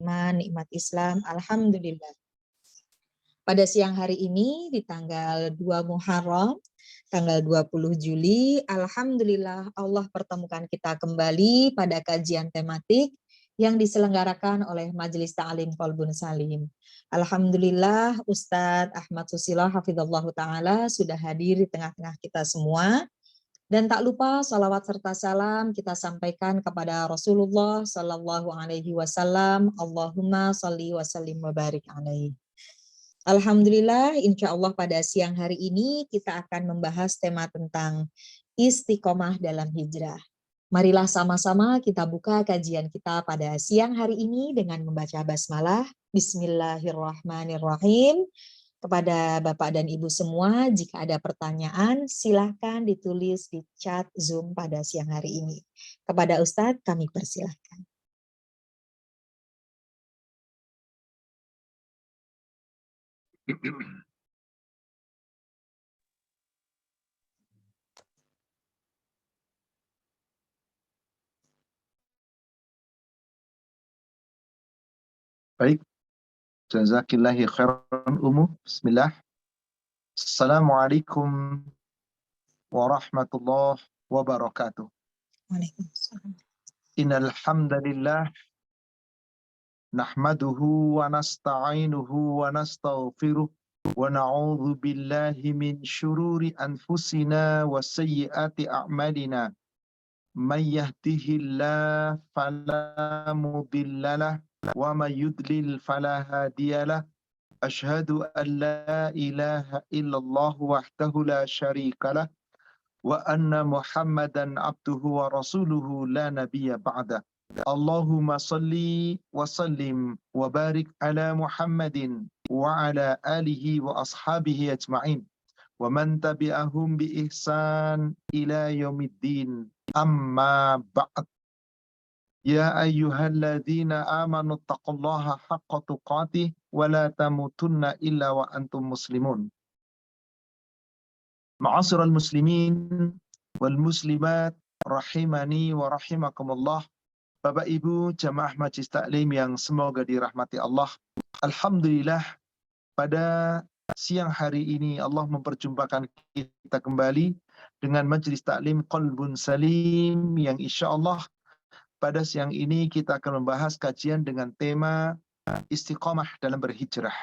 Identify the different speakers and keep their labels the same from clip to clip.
Speaker 1: nikmat Islam, alhamdulillah. Pada siang hari ini di tanggal 2 Muharram, tanggal 20 Juli, alhamdulillah Allah pertemukan kita kembali pada kajian tematik yang diselenggarakan oleh Majelis Ta'lim Qalbun Salim. Alhamdulillah Ustadz Ahmad Susilo hafizallahu taala sudah hadir di tengah-tengah kita semua. Dan tak lupa salawat serta salam kita sampaikan kepada Rasulullah Sallallahu Alaihi Wasallam. Allahumma salli wa sallim wa barik alaihi. Alhamdulillah, insya Allah pada siang hari ini kita akan membahas tema tentang istiqomah dalam hijrah. Marilah sama-sama kita buka kajian kita pada siang hari ini dengan membaca basmalah. Bismillahirrahmanirrahim. Kepada Bapak dan Ibu semua, jika ada pertanyaan, silahkan ditulis di chat Zoom pada siang hari ini. Kepada Ustadz, kami persilahkan.
Speaker 2: Baik, jazakillahi khairan Bismillah. Assalamualaikum warahmatullahi wabarakatuh.
Speaker 1: Waalaikumsalam.
Speaker 2: Innal hamdalillah nahmaduhu wa nasta'inuhu wa nastaghfiruh wa na'udzu billahi min syururi anfusina wa sayyiati a'malina. May yahdihillahu fala mudhillalah wa may yudlil fala hadiyalah. Asyhadu an la ilaha illallah wahdahu la syarikalah wa anna Muhammadan abduhu wa rasuluhu la nabiyya ba'da. Allahumma salli wa sallim wa barik ala Muhammadin wa ala alihi wa ashabihi ajma'in wa man tabi'ahum bi ihsan ila yaumiddin. Amma ba'd. Ya ayyuhalladzina amanu taqullaha haqqa tuqatih wa la tamutunna illa wa antum muslimun. Ma'asyiral muslimin wal muslimat rahimani wa rahimakumullah. Bapak Ibu jamaah Majelis Taklim yang semoga dirahmati Allah. Alhamdulillah pada siang hari ini Allah memperjumpakan kita kembali dengan Majelis Taklim Qalbun Salim yang insyaallah pada siang ini kita akan membahas kajian dengan tema istiqomah dalam berhijrah.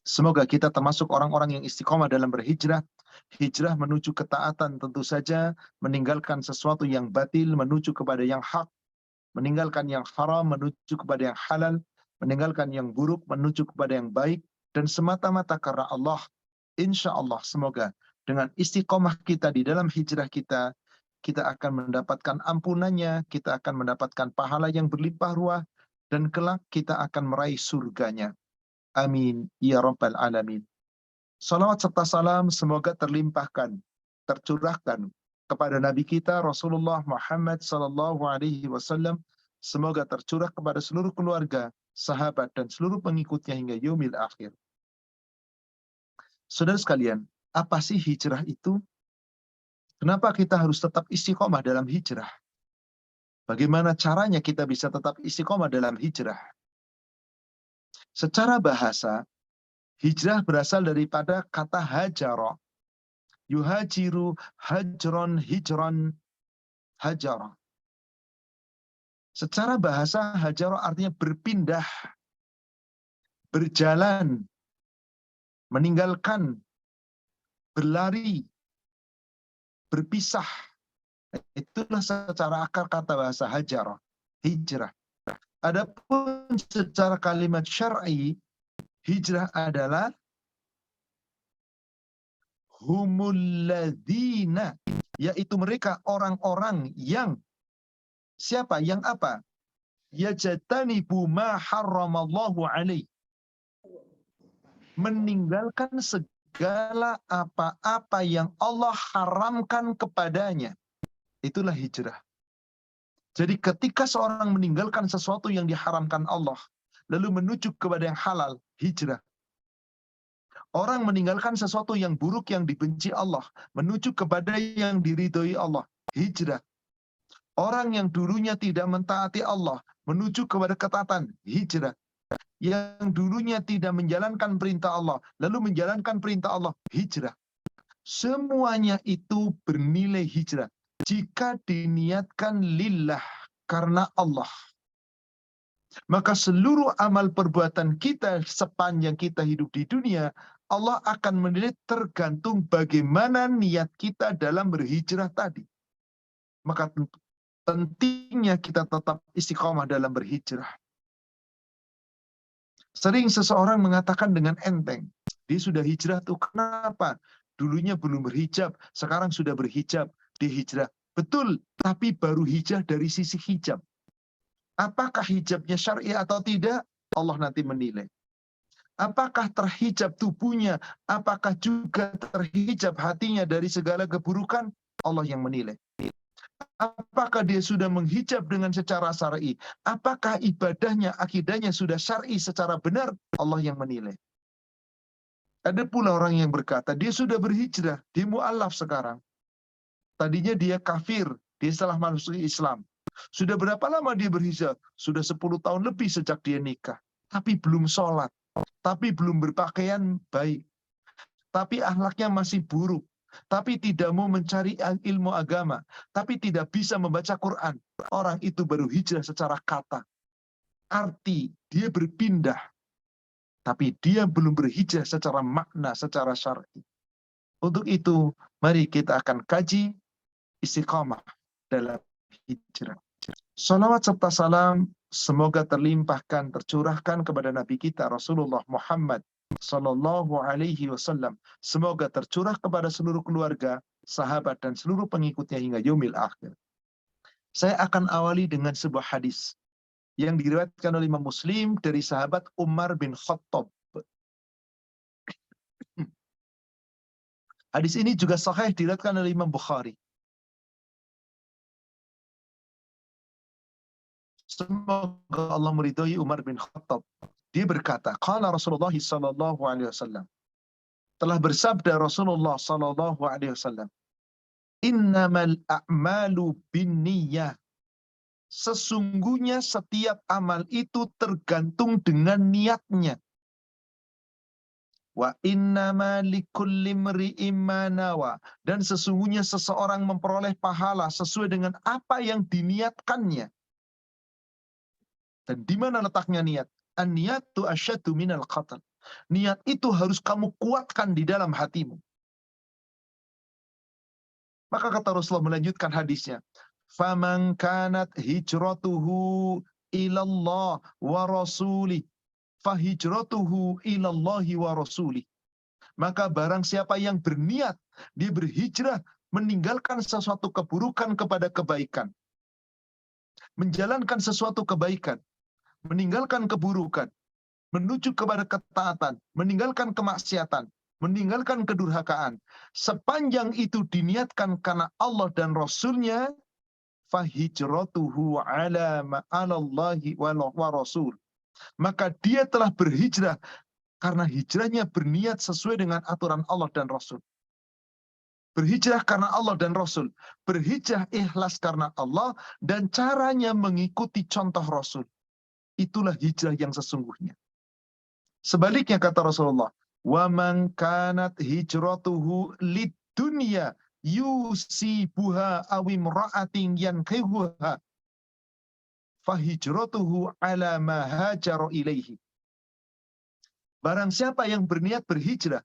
Speaker 2: Semoga kita termasuk orang-orang yang istiqomah dalam berhijrah. Hijrah menuju ketaatan tentu saja, meninggalkan sesuatu yang batil menuju kepada yang hak, meninggalkan yang haram menuju kepada yang halal, meninggalkan yang buruk menuju kepada yang baik, dan semata-mata karena Allah. Insya Allah semoga dengan istiqomah kita di dalam hijrah kita, kita akan mendapatkan ampunannya, kita akan mendapatkan pahala yang berlimpah ruah, dan kelak kita akan meraih surganya. Amin. Ya Rabbal Alamin. Salawat serta salam semoga terlimpahkan, tercurahkan kepada Nabi kita Rasulullah Muhammad sallallahu alaihi wasallam. Semoga tercurah kepada seluruh keluarga, sahabat, dan seluruh pengikutnya hingga yaumil akhir. Saudara sekalian, apa sih hijrah itu? Kenapa kita harus tetap istiqomah dalam hijrah? Bagaimana caranya kita bisa tetap istiqomah dalam hijrah? Secara bahasa, hijrah berasal daripada kata hajara. Yuhajiru hajron hijron hajara. Secara bahasa, hajara artinya berpindah, berjalan, meninggalkan, berlari, berpisah. Itulah secara akar kata bahasa hajara, hijrah. Adapun secara kalimat syar'i, hijrah adalah humul ladzina, yaitu mereka orang-orang yang siapa? Yang apa? Yajtanibu ma harramallahu alaih. Meninggalkan segala apa-apa yang Allah haramkan kepadanya. Itulah hijrah. Jadi ketika seorang meninggalkan sesuatu yang diharamkan Allah, lalu menuju kepada yang halal, hijrah. Orang meninggalkan sesuatu yang buruk yang dibenci Allah, menuju kepada yang diridhoi Allah, hijrah. Orang yang dulunya tidak mentaati Allah, menuju kepada ketaatan, hijrah. yang dulunya tidak menjalankan perintah Allah, lalu menjalankan perintah Allah, hijrah. Semuanya itu bernilai hijrah jika diniatkan lillah, karena Allah. Maka seluruh amal perbuatan kita sepanjang kita hidup di dunia, Allah akan menilai tergantung bagaimana niat kita dalam berhijrah tadi. Maka pentingnya kita tetap istiqomah dalam berhijrah. Sering seseorang mengatakan dengan enteng, dia sudah hijrah tuh, kenapa? Dulunya belum berhijab, sekarang sudah berhijab, dia hijrah. Betul, tapi baru hijrah dari sisi hijab. Apakah hijabnya syar'i atau tidak? Allah nanti menilai. Apakah terhijab tubuhnya? Apakah juga terhijab hatinya dari segala keburukan? Allah yang menilai. Apakah dia sudah menghijab dengan secara syar'i? Apakah ibadahnya, akidahnya sudah syar'i secara benar? Allah yang menilai. Ada pula orang yang berkata, dia sudah berhijrah, dia mu'alaf sekarang. Tadinya dia kafir, dia setelah masuk Islam. Sudah berapa lama dia berhijrah? Sudah 10 tahun lebih sejak dia nikah. Tapi belum sholat, tapi belum berpakaian baik, tapi akhlaknya masih buruk, tapi tidak mau mencari ilmu agama, tapi tidak bisa membaca Quran. Orang itu baru hijrah secara kata. Arti dia berpindah, tapi dia belum berhijrah secara makna, secara syar'i. Untuk itu, mari kita akan kaji istiqamah dalam hijrah. Salawat serta salam semoga terlimpahkan, tercurahkan kepada Nabi kita Rasulullah Muhammad Sallallahu Alaihi Wasallam. Semoga tercurah kepada seluruh keluarga, sahabat, dan seluruh pengikutnya hingga yaumil akhir. Saya akan awali dengan sebuah hadis yang diriwayatkan oleh Imam Muslim dari sahabat Umar bin Khattab. Hadis ini juga sahih diriwayatkan oleh Imam Bukhari. Semoga Allah meridhai Umar bin Khattab. Dia berkata, qala Rasulullah sallallahu alaihi wasallam. Telah bersabda Rasulullah sallallahu alaihi wasallam, innamal a'malu binniyah. Sesungguhnya setiap amal itu tergantung dengan niatnya. Wa innama likulli imri'in ma nawa. Dan sesungguhnya seseorang memperoleh pahala sesuai dengan apa yang diniatkannya. Dan di mana letaknya niat? An-niyatu asyaddu minal qatl. Niat itu harus kamu kuatkan di dalam hatimu. Maka kata Rasulullah melanjutkan hadisnya, faman kanat hijratuhu ilallah wa rasulih fahijratuhu ilallahi wa rasulih. Maka barang siapa yang berniat, dia berhijrah meninggalkan sesuatu keburukan kepada kebaikan, menjalankan sesuatu kebaikan, meninggalkan keburukan, menuju kepada ketaatan, meninggalkan kemaksiatan, meninggalkan kedurhakaan. Sepanjang itu diniatkan karena Allah dan Rasulnya, fahijratuhu ala ma'alallahi wa rasul. Maka dia telah berhijrah karena hijrahnya berniat sesuai dengan aturan Allah dan Rasul. Berhijrah karena Allah dan Rasul. Berhijrah ikhlas karena Allah dan caranya mengikuti contoh Rasul. Itulah hijrah yang sesungguhnya. Sebaliknya kata Rasulullah, wa man kanat hijratuhu lidunya yusibuha aw imra'atin yankihuha fahijratuhu ala ma hajara ilaihi. Barang siapa yang berniat berhijrah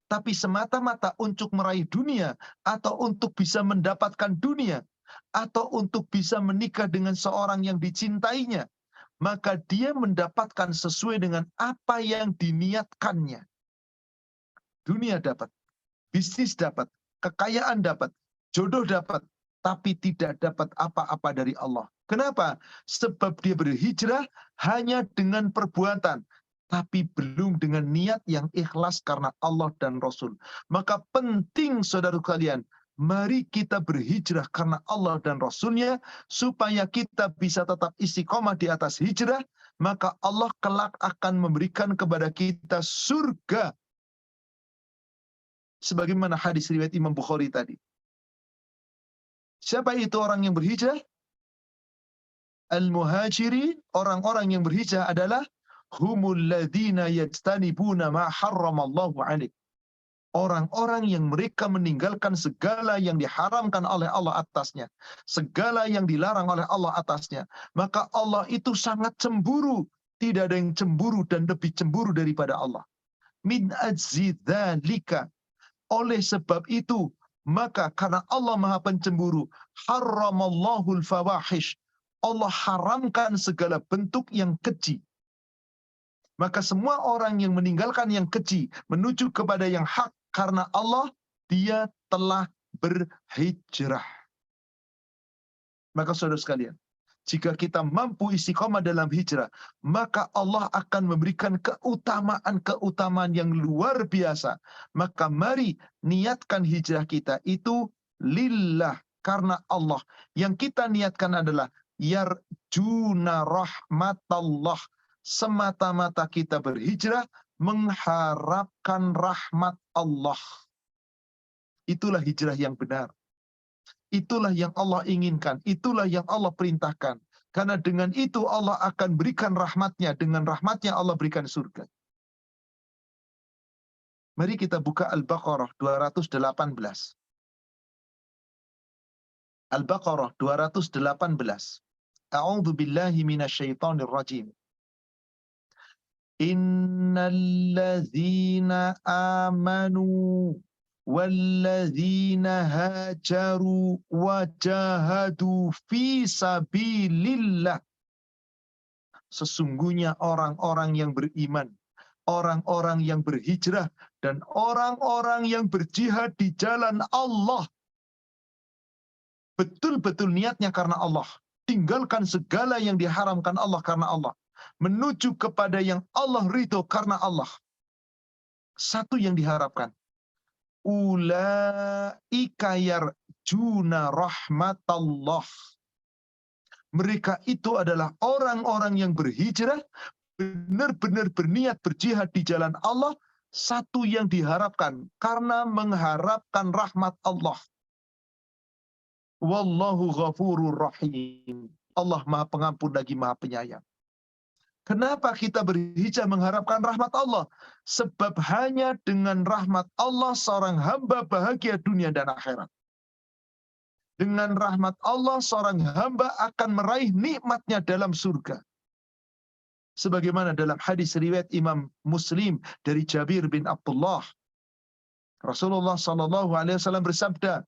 Speaker 2: tapi semata-mata untuk meraih dunia atau untuk bisa mendapatkan dunia atau untuk bisa menikah dengan seorang yang dicintainya, maka dia mendapatkan sesuai dengan apa yang diniatkannya. Dunia dapat, bisnis dapat, kekayaan dapat, jodoh dapat, tapi tidak dapat apa-apa dari Allah. Kenapa? Sebab dia berhijrah hanya dengan perbuatan, tapi belum dengan niat yang ikhlas karena Allah dan Rasul. Maka penting saudara kalian, mari kita berhijrah karena Allah dan Rasulnya, supaya kita bisa tetap istiqomah di atas hijrah, maka Allah kelak akan memberikan kepada kita surga. Sebagaimana hadis riwayat Imam Bukhari tadi. Siapa itu orang yang berhijrah? Al-muhajiri, orang-orang yang berhijrah adalah humul ladzina yajtanibuna ma harramallahu alaih. Orang-orang yang mereka meninggalkan segala yang diharamkan oleh Allah atasnya, segala yang dilarang oleh Allah atasnya, maka Allah itu sangat cemburu. Tidak ada yang cemburu dan lebih cemburu daripada Allah. Min ajzi dzalika, oleh sebab itu, maka karena Allah Maha Pencemburu, harramallahul fawahish, Allah haramkan segala bentuk yang keji. Maka semua orang yang meninggalkan yang keji menuju kepada yang hak karena Allah, dia telah berhijrah. Maka saudara sekalian, jika kita mampu istiqomah dalam hijrah, maka Allah akan memberikan keutamaan-keutamaan yang luar biasa. Maka mari niatkan hijrah kita itu lillah, karena Allah. Yang kita niatkan adalah yarjuna rahmatallah. Semata-mata kita berhijrah mengharapkan rahmat Allah. Itulah hijrah yang benar. Itulah yang Allah inginkan. Itulah yang Allah perintahkan. Karena dengan itu Allah akan berikan rahmatnya. Dengan rahmatnya Allah berikan surga. Mari kita buka Al-Baqarah 218. Al-Baqarah 218. A'udzu billahi minasyaitonir rajim. Innalladzina amanu walladzina hajaru wajahadu fi sabilillah. Sesungguhnya orang-orang yang beriman, orang-orang yang berhijrah, dan orang-orang yang berjihad di jalan Allah, betul-betul niatnya karena Allah, tinggalkan segala yang diharamkan Allah karena Allah, menuju kepada yang Allah ridho karena Allah. Satu yang diharapkan, ulaika yarjuna rahmatallah. Mereka itu adalah orang-orang yang berhijrah, benar-benar berniat berjihad di jalan Allah. Satu yang diharapkan, karena mengharapkan rahmat Allah. Wallahu ghafurur rahim. Allah Maha Pengampun lagi Maha Penyayang. Kenapa kita berhijrah mengharapkan rahmat Allah? Sebab hanya dengan rahmat Allah seorang hamba bahagia dunia dan akhirat. Dengan rahmat Allah seorang hamba akan meraih nikmatnya dalam surga. Sebagaimana dalam hadis riwayat Imam Muslim dari Jabir bin Abdullah, Rasulullah SAW bersabda,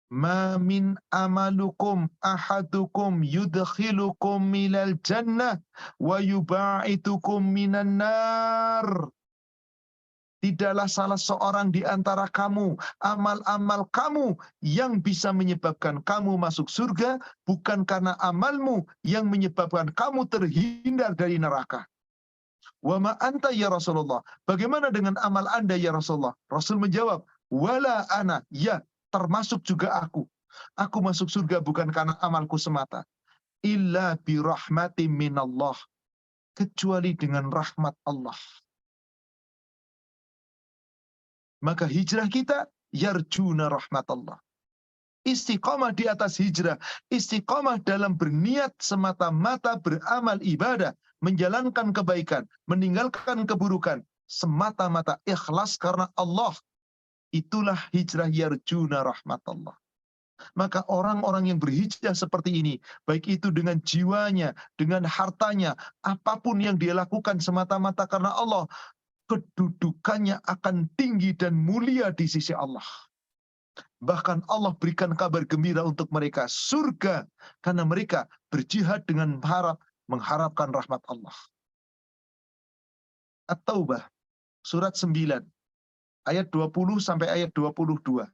Speaker 2: "Ma min amalukum ahadukum yudkhilukum minal jannah wa yuba'itukum minan nar." Tidaklah salah seorang di antara kamu, amal-amal kamu yang bisa menyebabkan kamu masuk surga, bukan karena amalmu yang menyebabkan kamu terhindar dari neraka. Wa ma anta ya Rasulullah. Bagaimana dengan amal Anda ya Rasulullah? Rasul menjawab, wala ana, ya, termasuk juga aku. Aku masuk surga bukan karena amalku semata. Illa bi rahmatin minallah. Kecuali dengan rahmat Allah. Maka hijrah kita yarjuna rahmatullah. Istiqamah di atas hijrah, istiqamah dalam berniat semata-mata beramal ibadah, menjalankan kebaikan, meninggalkan keburukan, semata-mata ikhlas karena Allah. Itulah hijrah yarjuna rahmatullah. Maka orang-orang yang berhijrah seperti ini, baik itu dengan jiwanya, dengan hartanya, apapun yang dia lakukan semata-mata karena Allah, kedudukannya akan tinggi dan mulia di sisi Allah. Bahkan Allah berikan kabar gembira untuk mereka, surga, karena mereka berjihad dengan mengharapkan rahmat Allah. At-Taubah, surat 9, ayat 20 sampai ayat 22.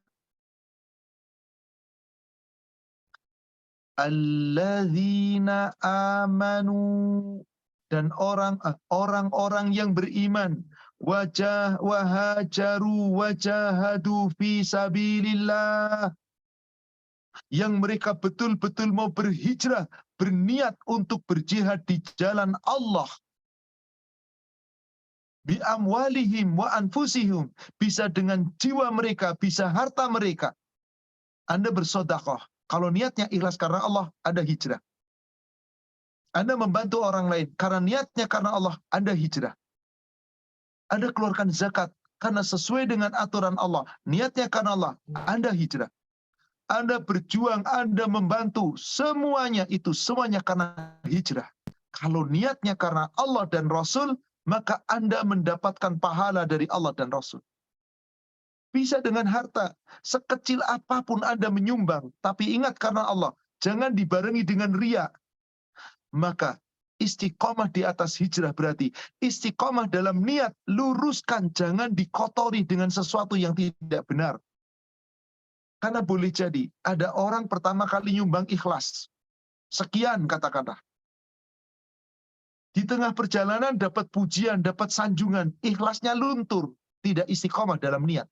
Speaker 2: Alladzina amanu, dan orang-orang yang beriman, wahajaru wajahadu fi sabilillah, yang mereka betul-betul mau berhijrah, berniat untuk berjihad di jalan Allah. Bi amwalihim wa anfusihim, bisa dengan jiwa mereka, bisa harta mereka. Anda bersedekah, kalau niatnya ikhlas karena Allah, ada hijrah. Anda membantu orang lain karena niatnya karena Allah, Anda hijrah. Anda keluarkan zakat karena sesuai dengan aturan Allah, niatnya karena Allah, Anda hijrah. Anda berjuang, Anda membantu, semuanya karena hijrah. Kalau niatnya karena Allah dan Rasul, maka Anda mendapatkan pahala dari Allah dan Rasul. Bisa dengan harta, sekecil apapun Anda menyumbang, tapi ingat karena Allah, jangan dibarengi dengan riya. Maka istiqomah di atas hijrah berarti istiqomah dalam niat, luruskan, jangan dikotori dengan sesuatu yang tidak benar. Karena boleh jadi ada orang pertama kali nyumbang ikhlas. Sekian katakanlah. Di tengah perjalanan dapat pujian, dapat sanjungan, ikhlasnya luntur, tidak istiqomah dalam niat,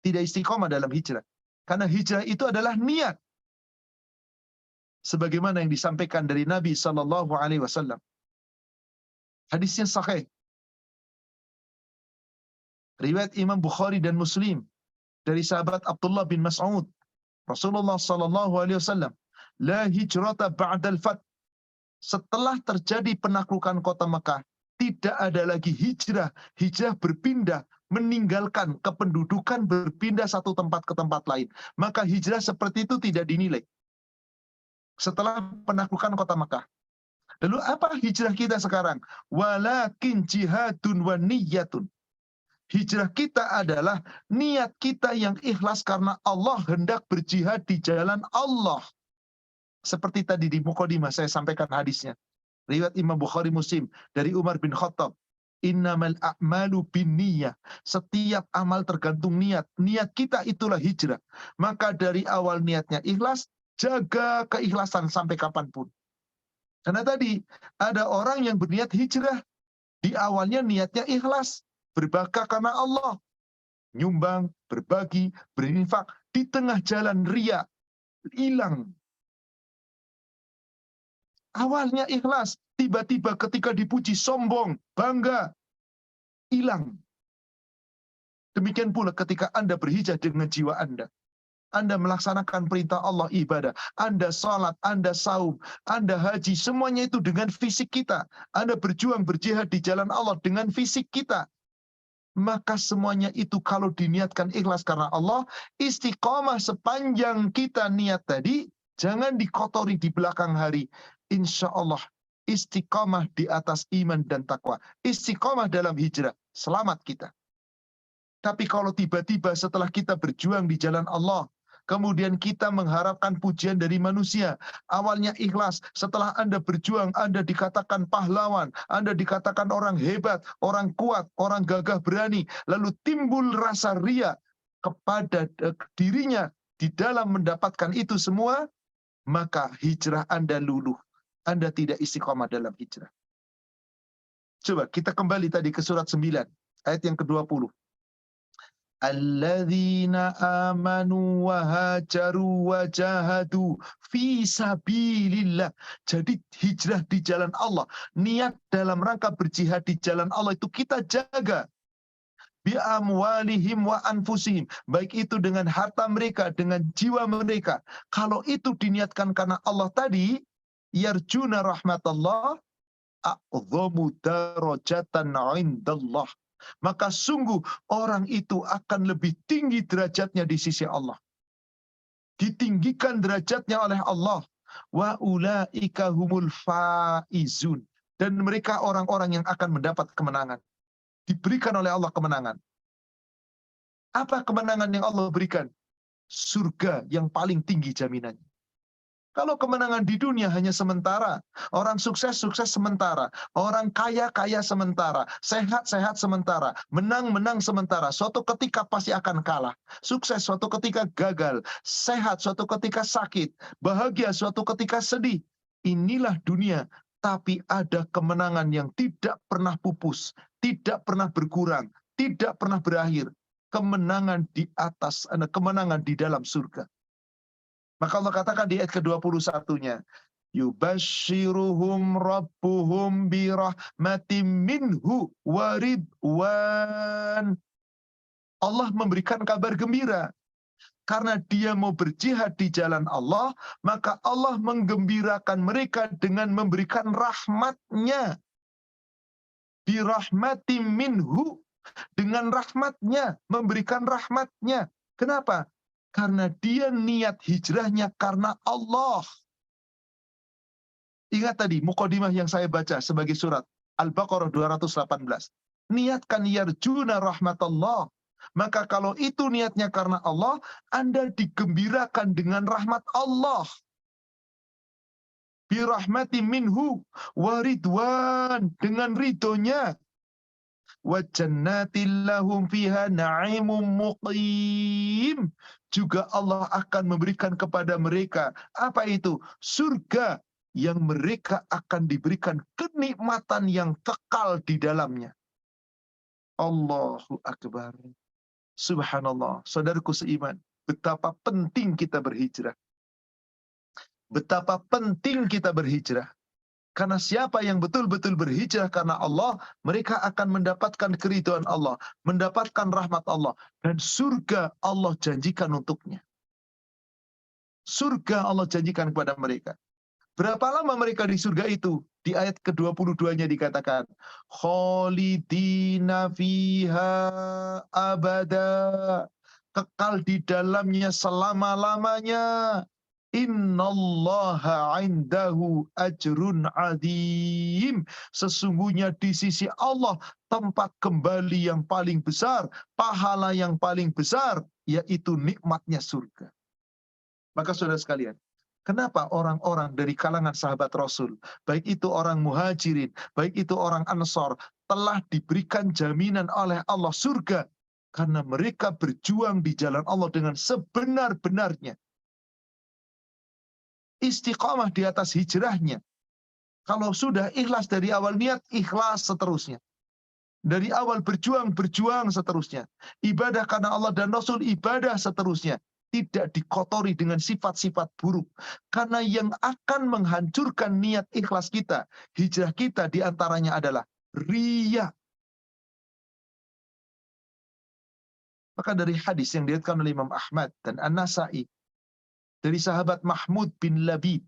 Speaker 2: tidak istiqomah dalam hijrah. Karena hijrah itu adalah niat. Sebagaimana yang disampaikan dari Nabi Shallallahu Alaihi Wasallam. Hadisnya sahih. Riwayat Imam Bukhari dan Muslim dari sahabat Abdullah bin Mas'ud. Rasulullah Shallallahu Alaihi Wasallam, la hijrata ba'dal fath. Setelah terjadi penaklukan kota Mekah, tidak ada lagi hijrah. Hijrah berpindah, meninggalkan kependudukan, berpindah satu tempat ke tempat lain. Maka hijrah seperti itu tidak dinilai. Setelah penaklukan kota Mekah. Lalu apa hijrah kita sekarang? Walakin jihadun wa niyyatun. Hijrah kita adalah niat kita yang ikhlas karena Allah hendak berjihad di jalan Allah. Seperti tadi di Muqaddimah saya sampaikan hadisnya. Riwayat Imam Bukhari Muslim dari Umar bin Khattab. Innamal a'malu binniyah. Setiap amal tergantung niat. Niat kita itulah hijrah. Maka dari awal niatnya ikhlas, jaga keikhlasan sampai kapanpun. Karena tadi ada orang yang berniat hijrah. Di awalnya niatnya ikhlas. Berbakah karena Allah, nyumbang, berbagi, berinfak, di tengah jalan riya, hilang. Awalnya ikhlas, tiba-tiba ketika dipuji sombong, bangga, hilang. Demikian pula ketika Anda berhijrah dengan jiwa Anda. Anda melaksanakan perintah Allah ibadah, Anda salat, Anda saum, Anda haji, semuanya itu dengan fisik kita. Anda berjuang berjihad di jalan Allah dengan fisik kita. Maka semuanya itu kalau diniatkan ikhlas karena Allah, istiqomah sepanjang kita niat tadi, jangan dikotori di belakang hari. Insya Allah, istiqomah di atas iman dan takwa. Istiqomah dalam hijrah, selamat kita. Tapi kalau tiba-tiba setelah kita berjuang di jalan Allah, kemudian kita mengharapkan pujian dari manusia. Awalnya ikhlas, setelah Anda berjuang, Anda dikatakan pahlawan, Anda dikatakan orang hebat, orang kuat, orang gagah berani. Lalu timbul rasa ria kepada dirinya di dalam mendapatkan itu semua, maka hijrah Anda luluh. Anda tidak istiqomah dalam hijrah. Coba kita kembali tadi ke surat 9, ayat yang ke-20. Alladzina amanu wa hajaru wa jahadu fi sabilillah. Jadi hijrah di jalan Allah, niat dalam rangka berjihad di jalan Allah itu kita jaga. Bi amwalihim wa anfusihim, baik itu dengan harta mereka, dengan jiwa mereka. Kalau itu diniatkan karena Allah tadi, yarjuna rahmatallah a'dhamu darajatan 'indallah. Maka sungguh orang itu akan lebih tinggi derajatnya di sisi Allah. Ditinggikan derajatnya oleh Allah. Wa ulaika humul faizun. Dan mereka orang-orang yang akan mendapat kemenangan. Diberikan oleh Allah kemenangan. Apa kemenangan yang Allah berikan? Surga yang paling tinggi jaminannya. Kalau kemenangan di dunia hanya sementara, orang sukses sementara, orang kaya sementara, sehat sementara, menang sementara, suatu ketika pasti akan kalah. Sukses suatu ketika gagal, sehat suatu ketika sakit, bahagia suatu ketika sedih. Inilah dunia, tapi ada kemenangan yang tidak pernah pupus, tidak pernah berkurang, tidak pernah berakhir. Kemenangan di atas, kemenangan di dalam surga. Maka Allah katakan di ayat ke-21-nya, yubashiruhum rabbuhum birahmatim minhu waridwan. Allah memberikan kabar gembira karena dia mau berjihad di jalan Allah, maka Allah menggembirakan mereka dengan memberikan rahmatnya. Birahmatim minhu, dengan rahmatnya, memberikan rahmatnya. Kenapa? Karena dia niat hijrahnya karena Allah. Ingat tadi mukadimah yang saya baca sebagai surat Al-Baqarah 218. Niatkan yarjuna rahmatullah. Maka kalau itu niatnya karena Allah, Anda digembirakan dengan rahmat Allah. Birahmati minhu waridwan, dengan ridhonya. Wa jannatin lahum fiha na'imun muqim. Juga Allah akan memberikan kepada mereka, apa itu? Surga yang mereka akan diberikan kenikmatan yang kekal di dalamnya. Allahu Akbar. Subhanallah. Saudaraku seiman, betapa penting kita berhijrah. Betapa penting kita berhijrah. Karena siapa yang betul-betul berhijrah karena Allah, mereka akan mendapatkan keridhaan Allah, mendapatkan rahmat Allah, dan surga Allah janjikan untuknya. Surga Allah janjikan kepada mereka. Berapa lama mereka di surga itu? Di ayat ke-22-nya dikatakan, khalidina fiha abada. Kekal di dalamnya selama-lamanya. Innallaha indahu ajrun adim. Sesungguhnya di sisi Allah tempat kembali yang paling besar, pahala yang paling besar, yaitu nikmatnya surga. Maka saudara sekalian, kenapa orang-orang dari kalangan sahabat Rasul, baik itu orang muhajirin, baik itu orang ansor, telah diberikan jaminan oleh Allah surga? Karena mereka berjuang di jalan Allah dengan sebenar-benarnya. Istiqamah di atas hijrahnya. Kalau sudah ikhlas dari awal niat, ikhlas seterusnya. Dari awal berjuang, berjuang seterusnya. Ibadah karena Allah dan Rasul, ibadah seterusnya. Tidak dikotori dengan sifat-sifat buruk. Karena yang akan menghancurkan niat ikhlas kita, hijrah kita diantaranya adalah riya. Maka dari hadis yang diriwayatkan oleh Imam Ahmad dan An-Nasa'i, dari sahabat Mahmud bin Labid,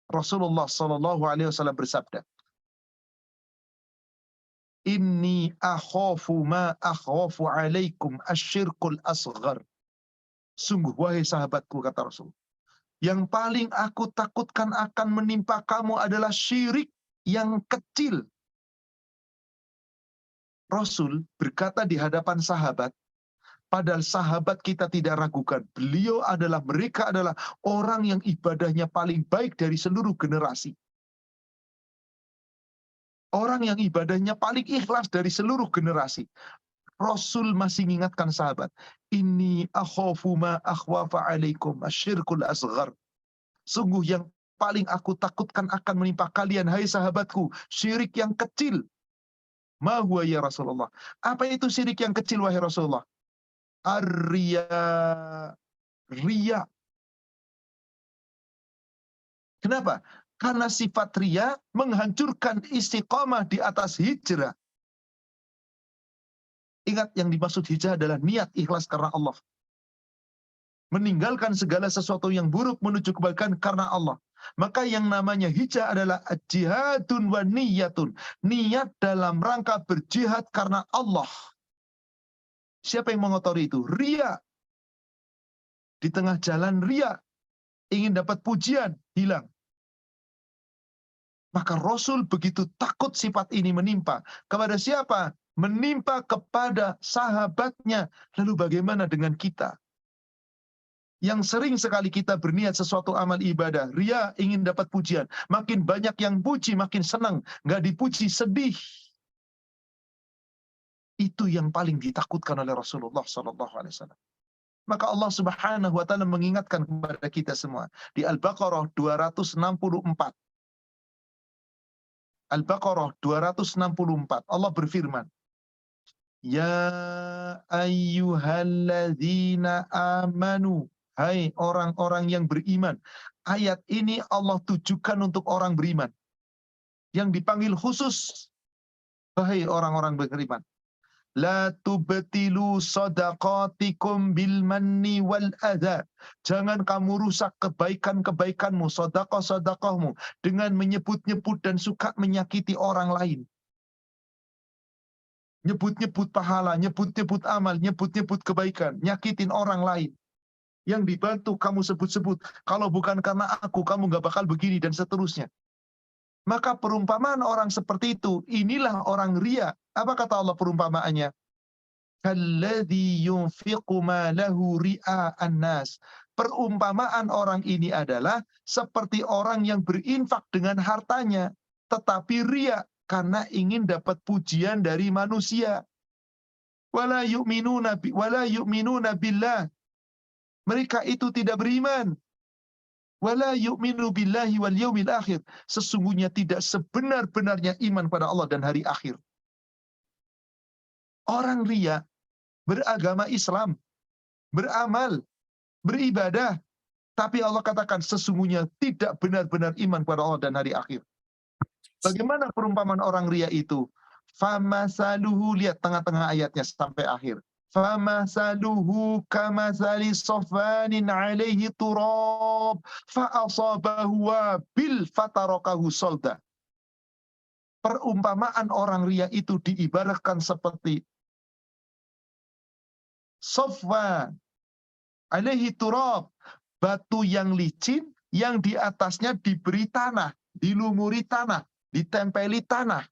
Speaker 2: Rasulullah sallallahu alaihi wasallam bersabda, Inni akhafu ma akhafu alaikum asyirkul asghar. Sungguh wahai sahabatku, kata Rasul, yang paling aku takutkan akan menimpa kamu adalah syirik yang kecil. Rasul berkata di hadapan sahabat, padahal sahabat kita tidak ragukan, mereka adalah orang yang ibadahnya paling baik dari seluruh generasi. Orang yang ibadahnya paling ikhlas dari seluruh generasi. Rasul masih mengingatkan sahabat, Inni akhafu ma akhwafa alaikum asyirkul asghar. Sungguh yang paling aku takutkan akan menimpa kalian, hai sahabatku, syirik yang kecil. Ma huwa ya Rasulullah? Apa itu syirik yang kecil, wahai Rasulullah? Ar-riya. Riya. Kenapa? Karena sifat riya menghancurkan istiqamah di atas hijrah. Ingat, yang dimaksud hijrah adalah niat ikhlas karena Allah. Meninggalkan segala sesuatu yang buruk menuju kebaikan karena Allah. Maka yang namanya hijrah adalah jihadun wa niyatun. Niat dalam rangka berjihad karena Allah. Siapa yang mengotori itu? Riya. Di tengah jalan riya. Ingin dapat pujian, hilang. Maka Rasul begitu takut sifat ini menimpa. Kepada siapa? Menimpa kepada sahabatnya. Lalu bagaimana dengan kita? Yang sering sekali kita berniat sesuatu amal ibadah, ria, ingin dapat pujian. Makin banyak yang puji, makin senang. Nggak dipuji, sedih. Itu yang paling ditakutkan oleh Rasulullah SAW. Maka Allah Subhanahu wa Ta'ala mengingatkan kepada kita semua di Al-Baqarah 264. Al-Baqarah 264. Allah berfirman, Ya ayyuhalladzina amanu. Hai orang-orang yang beriman. Ayat ini Allah tujukan untuk orang beriman. Yang dipanggil khusus, wahai orang-orang beriman. La tubtilu sadaqatikum bil manni wal adha. Jangan kamu rusak kebaikan-kebaikanmu, sedekah-sedekahmu dengan menyebut-nyebut dan suka menyakiti orang lain. Nyebut-nyebut pahala, nyebut-nyebut amal, nyebut-nyebut kebaikan, nyakitin orang lain. Yang dibantu kamu sebut-sebut. Kalau bukan karena aku, kamu nggak bakal begini dan seterusnya. Maka perumpamaan orang seperti itu, inilah orang ria. Apa kata Allah perumpamaannya? Kalladzi yunfiqu malahu ria'an nas. Perumpamaan orang ini adalah seperti orang yang berinfak dengan hartanya, tetapi ria karena ingin dapat pujian dari manusia. Wala yu'minuna billah. Mereka itu tidak beriman. Wala yu'minu billahi wal yaumil akhir. Sesungguhnya tidak sebenar-benarnya iman pada Allah dan hari akhir. Orang ria beragama Islam, beramal, beribadah, tapi Allah katakan sesungguhnya tidak benar-benar iman pada Allah dan hari akhir. Bagaimana perumpamaan orang ria itu? Famasaluhu, lihat tengah-tengah ayatnya sampai akhir. Famasaluhu kamasali sofwanin alaihi turab fa'asabahu wabil fatarakahu solda. Perumpamaan orang ria itu diibaratkan seperti sofwan alaihi turab, batu yang licin yang di atasnya diberi tanah, dilumuri tanah, ditempeli tanah.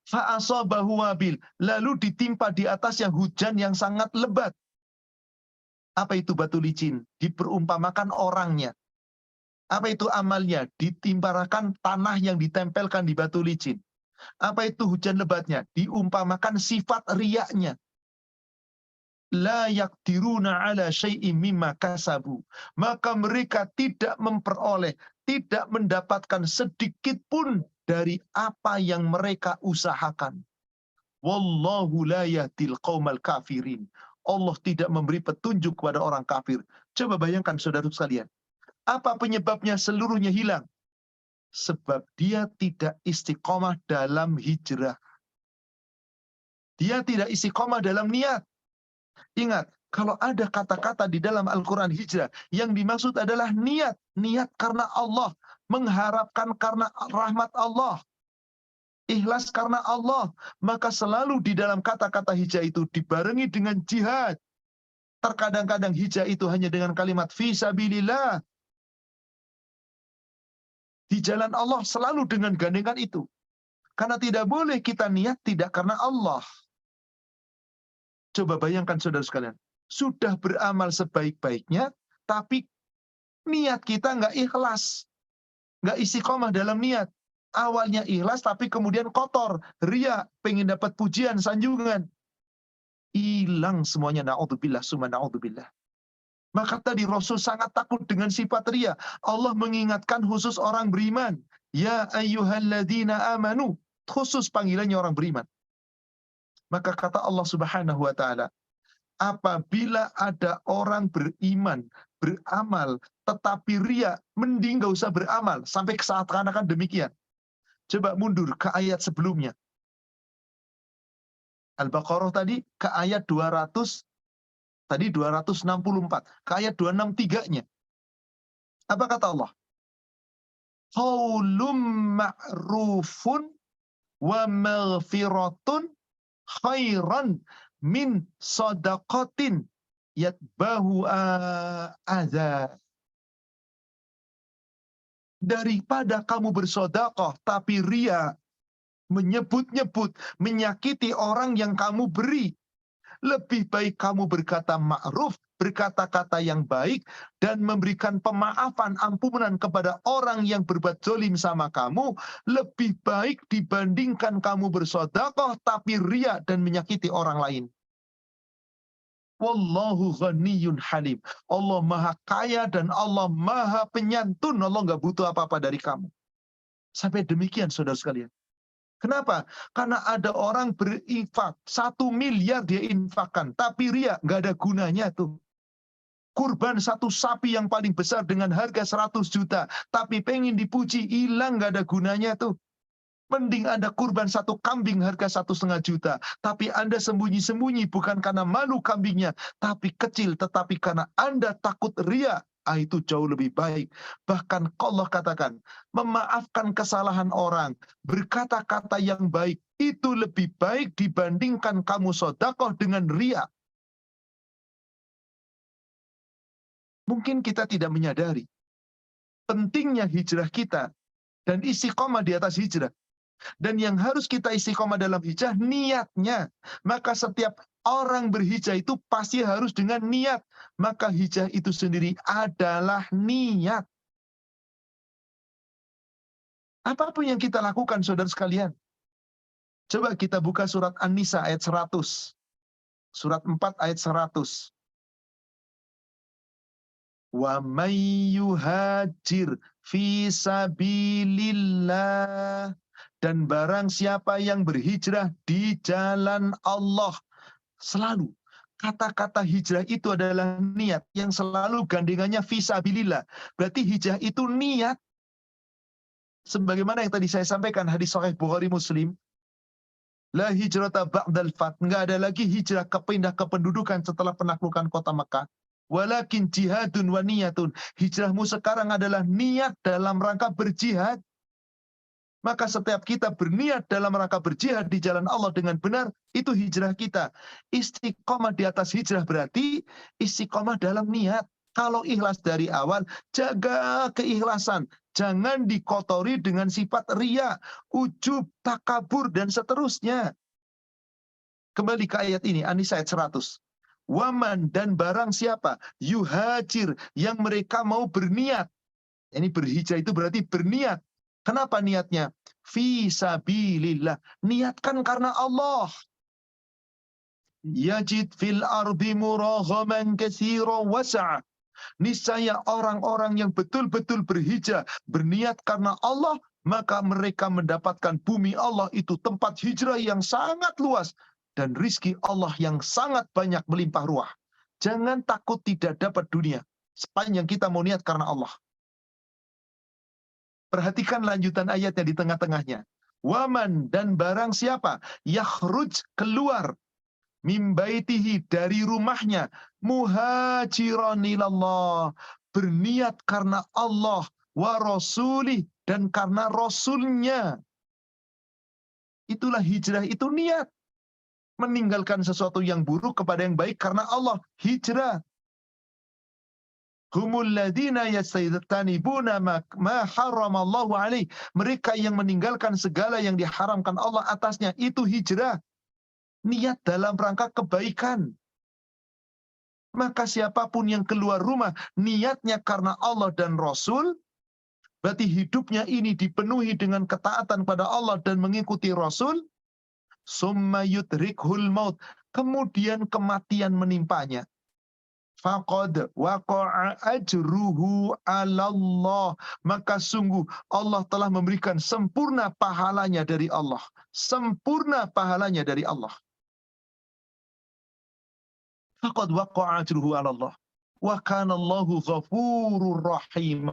Speaker 2: Fa'asabahu wabil, lalu ditimpa di atas yang hujan yang sangat lebat. Apa itu batu licin? Diperumpamakan orangnya. Apa itu amalnya? Ditimparakan tanah yang ditempelkan di batu licin. Apa itu hujan lebatnya? Diumpamakan sifat riyaknya. La yaqdiruna ala syai'im mimma kasabu. Maka mereka tidak memperoleh, tidak mendapatkan sedikit pun dari apa yang mereka usahakan. Wallahu la yahdil qaumal kafirin. Allah tidak memberi petunjuk kepada orang kafir. Coba bayangkan saudara sekalian. Apa penyebabnya seluruhnya hilang? Sebab dia tidak istiqomah dalam hijrah. Dia tidak istiqomah dalam niat. Ingat, kalau ada kata-kata di dalam Al-Quran hijrah, yang dimaksud adalah niat. Niat karena Allah. Mengharapkan karena rahmat Allah. Ikhlas karena Allah. Maka selalu di dalam kata-kata hijrah itu dibarengi dengan jihad. Terkadang-kadang hijrah itu hanya dengan kalimat fisabilillah. Di jalan Allah selalu dengan gandengan itu. Karena tidak boleh kita niat tidak karena Allah. Coba bayangkan saudara sekalian, sudah beramal sebaik-baiknya, tapi niat kita nggak ikhlas, nggak istiqomah dalam niat. Awalnya ikhlas, tapi kemudian kotor, ria, pengen dapat pujian, sanjungan. Hilang semuanya, na'udzubillah, summa na'udzubillah. Maka tadi Rasul sangat takut dengan sifat ria. Allah mengingatkan khusus orang beriman. Ya ayyuhalladzina amanu. Khusus panggilannya orang beriman. Maka kata Allah Subhanahu wa taala, apabila ada orang beriman, beramal, tetapi ria, mending gak usah beramal sampai seakan-akan demikian. Coba mundur ke ayat sebelumnya. Al-Baqarah tadi ke ayat 200, tadi 264, ke ayat 263-nya. Apa kata Allah? Qaulum ma'rufun wa maghfiratun khairan min sadaqatin yatbahu adza. Daripada kamu bersedekah tapi ria, menyebut-nyebut, menyakiti orang yang kamu beri, lebih baik kamu berkata ma'ruf, berkata-kata yang baik, dan memberikan pemaafan, ampunan kepada orang yang berbuat zalim sama kamu, lebih baik dibandingkan kamu bersedekah tapi ria dan menyakiti orang lain. Wallahu ghaniyyun halim. Allah maha kaya dan Allah maha penyantun. Allah nggak butuh apa-apa dari kamu. Sampai demikian saudara sekalian. Kenapa? Karena ada orang berinfak, 1 miliar dia infakkan, tapi ria, nggak ada gunanya tuh. Kurban 1 sapi yang paling besar dengan harga 100 juta, tapi pengen dipuji, hilang, nggak ada gunanya tuh. Mending Anda kurban 1 kambing harga 1,5 juta. Tapi Anda sembunyi-sembunyi bukan karena malu kambingnya, tapi kecil, tetapi karena Anda takut ria. Itu jauh lebih baik. Bahkan Allah katakan, memaafkan kesalahan orang, berkata-kata yang baik, itu lebih baik dibandingkan kamu sedekah dengan ria. Mungkin kita tidak menyadari pentingnya hijrah kita dan istiqomah di atas hijrah. Dan yang harus kita istiqomah dalam hijrah, niatnya. Maka setiap orang berhijrah itu pasti harus dengan niat. Maka hijrah itu sendiri adalah niat. Apapun yang kita lakukan, saudara sekalian. Coba kita buka surat An-Nisa ayat 100. Surat 4 ayat 100. Wa may yuhajir fi sabilillah, dan barang siapa yang berhijrah di jalan Allah. Selalu kata-kata hijrah itu adalah niat, yang selalu gandengannya fi sabilillah. Berarti hijrah itu niat. Sebagaimana yang tadi saya sampaikan hadis sahih Bukhari Muslim, la hijrata ba'dal fath, enggak ada lagi hijrah kepindah kependudukan setelah penaklukan kota Mekah. Walakin jihadun wa niyatun. Hijrahmu sekarang adalah niat dalam rangka berjihad. Maka setiap kita berniat dalam rangka berjihad di jalan Allah dengan benar, itu hijrah kita. Istiqomah di atas hijrah berarti istiqomah dalam niat. Kalau ikhlas dari awal, jaga keikhlasan. Jangan dikotori dengan sifat ria, ujub, takabur, dan seterusnya. Kembali ke ayat ini, An-Nisa ayat 100. Waman, dan barang siapa, yuhajir, yang mereka mau berniat. Ini berhijrah itu berarti berniat. Kenapa niatnya? Fi sabilillah. Niatkan karena Allah. Yajid fil ardi muraghaman katsiran wasa'a. Niscaya orang-orang yang betul-betul berhijrah, berniat karena Allah, maka mereka mendapatkan bumi Allah itu tempat hijrah yang sangat luas, dan rizki Allah yang sangat banyak melimpah ruah. Jangan takut tidak dapat dunia, sepanjang kita mau niat karena Allah. Perhatikan lanjutan ayatnya di tengah-tengahnya. Waman, dan barang siapa, yakhruj, keluar, mimbaitihi, dari rumahnya, muhajiran ilallah, berniat karena Allah, wa rasulih, dan karena Rasulnya. Itulah hijrah, itu niat. Meninggalkan sesuatu yang buruk kepada yang baik karena Allah. Hijrah. Humul ladina yastanibuna ma haramallahu alaih. Mereka yang meninggalkan segala yang diharamkan Allah atasnya. Itu hijrah. Niat dalam rangka kebaikan. Maka siapapun yang keluar rumah, niatnya karena Allah dan Rasul, berarti hidupnya ini dipenuhi dengan ketaatan pada Allah dan mengikuti Rasul. Summa yudrikhul maut, kemudian kematian menimpanya. Faqad waqa'a ajruhu 'alallah, maka sungguh Allah telah memberikan sempurna pahalanya dari Allah. Sempurna pahalanya dari Allah. Faqad waqa'a ajruhu 'alallah. Wa kana Allahu ghafurur rahim.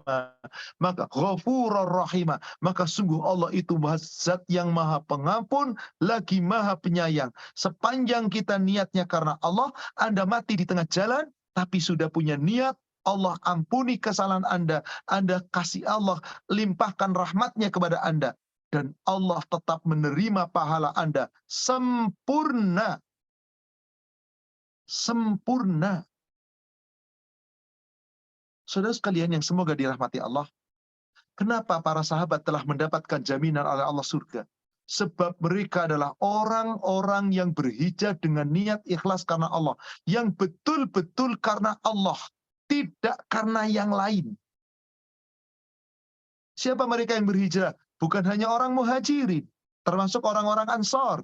Speaker 2: Maka ghafurur rahim, maka sungguh Allah itu zat yang maha pengampun lagi maha penyayang. Sepanjang kita niatnya karena Allah, Anda mati di tengah jalan tapi sudah punya niat, Allah ampuni kesalahan Anda kasih Allah, limpahkan rahmatnya kepada Anda, dan Allah tetap menerima pahala Anda sempurna. Sempurna. Saudara sekalian yang semoga dirahmati Allah, kenapa para sahabat telah mendapatkan jaminan oleh Allah surga? Sebab mereka adalah orang-orang yang berhijrah dengan niat ikhlas karena Allah, yang betul-betul karena Allah, tidak karena yang lain. Siapa mereka yang berhijrah? Bukan hanya orang muhajirin, termasuk orang-orang ansor.